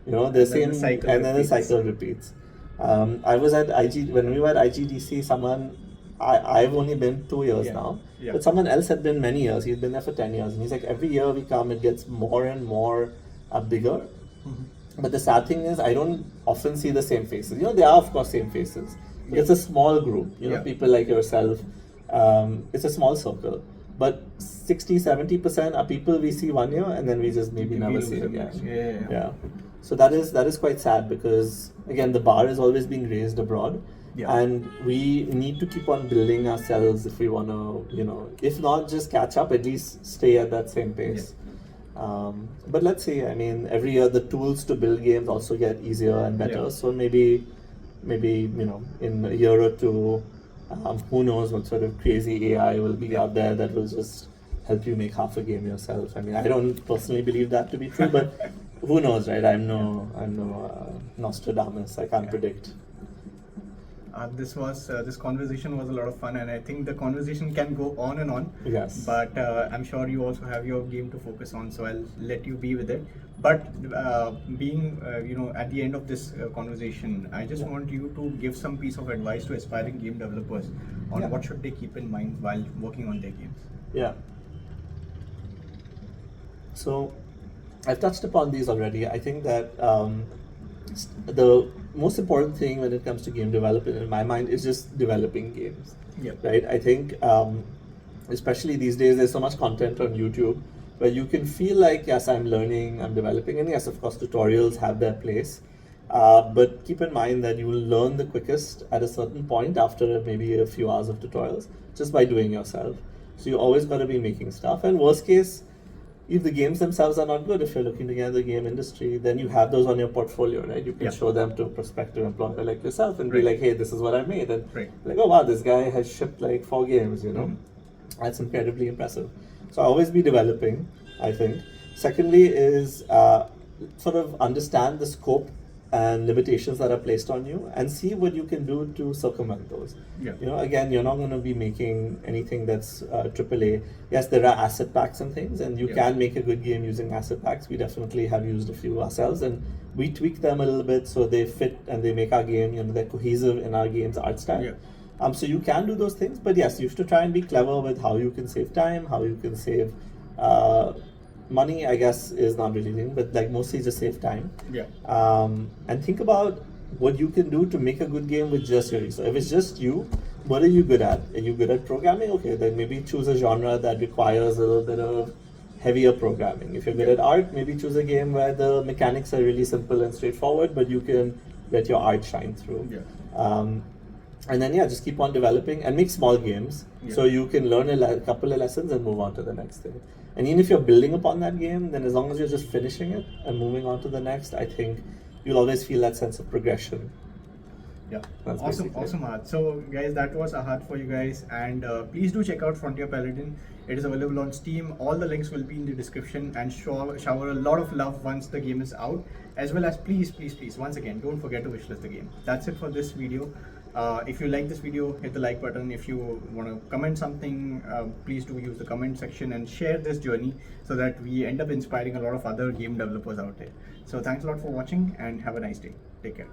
And then the cycle repeats. I was at when we were at IGDC, I've only been 2 years now, but someone else had been many years. He's been there for 10 years. And he's like, every year we come, it gets more and more bigger. But the sad thing is, I don't often see the same faces. There are, of course, same faces. But it's a small group, people like yourself. It's a small circle. But 60-70% are people we see 1 year and then we just maybe never see again. So that is quite sad, because, again, the bar is always being raised abroad. Yeah. And we need to keep on building ourselves if we want to, if not just catch up, at least stay at that same pace. But let's see. I mean, every year the tools to build games also get easier and better. Yeah. So maybe in a year or two, who knows what sort of crazy AI will be out there that will just help you make half a game yourself. I mean, I don't personally believe that to be true, but who knows, right? I'm no Nostradamus. I can't predict. This conversation was a lot of fun, and I think the conversation can go on and on. Yes. But I'm sure you also have your game to focus on, so I'll let you be with it. But being at the end of this conversation, I just want you to give some piece of advice to aspiring game developers on what should they keep in mind while working on their games. Yeah. So I've touched upon these already. I think that the most important thing when it comes to game development in my mind is just developing games. Yeah. Right? I think especially these days there's so much content on YouTube where you can feel like, yes, I'm learning, I'm developing, and yes, of course tutorials have their place. But keep in mind that you will learn the quickest at a certain point after maybe a few hours of tutorials just by doing yourself. So you always got to be making stuff. And worst case, if the games themselves are not good, if you're looking to get in the game industry, then you have those on your portfolio, right? You can show them to a prospective employer like yourself and be like, hey, this is what I made. And like, oh wow, this guy has shipped like 4 games, That's incredibly impressive. So always be developing, I think. Secondly is sort of understand the scope and limitations that are placed on you and see what you can do to circumvent those. Yeah. Again, you're not going to be making anything that's AAA. Yes, there are asset packs and things, and you can make a good game using asset packs. We definitely have used a few ourselves, and we tweak them a little bit so they fit and they make our game, they're cohesive in our game's art style. Yeah. So you can do those things, but yes, you have to try and be clever with how you can save time, how you can save money, I guess, is not really thing, but like mostly just save time. Yeah. And think about what you can do to make a good game with just you. So if it's just you, what are you good at? Are you good at programming? Okay, then maybe choose a genre that requires a little bit of heavier programming. If you're good at art, maybe choose a game where the mechanics are really simple and straightforward, but you can let your art shine through. Yeah. And then just keep on developing and make small games so you can learn a couple of lessons and move on to the next thing. And even if you're building upon that game, then as long as you're just finishing it and moving on to the next, I think you'll always feel that sense of progression. Yeah, awesome, Ahad. So guys, that was Ahad for you guys, and please do check out Frontier Paladin. It is available on Steam. All the links will be in the description, and shower a lot of love once the game is out, as well as please, once again, don't forget to wishlist the game. That's it for this video. If you like this video, hit the like button. If you want to comment something, please do use the comment section and share this journey so that we end up inspiring a lot of other game developers out there. So thanks a lot for watching and have a nice day. Take care.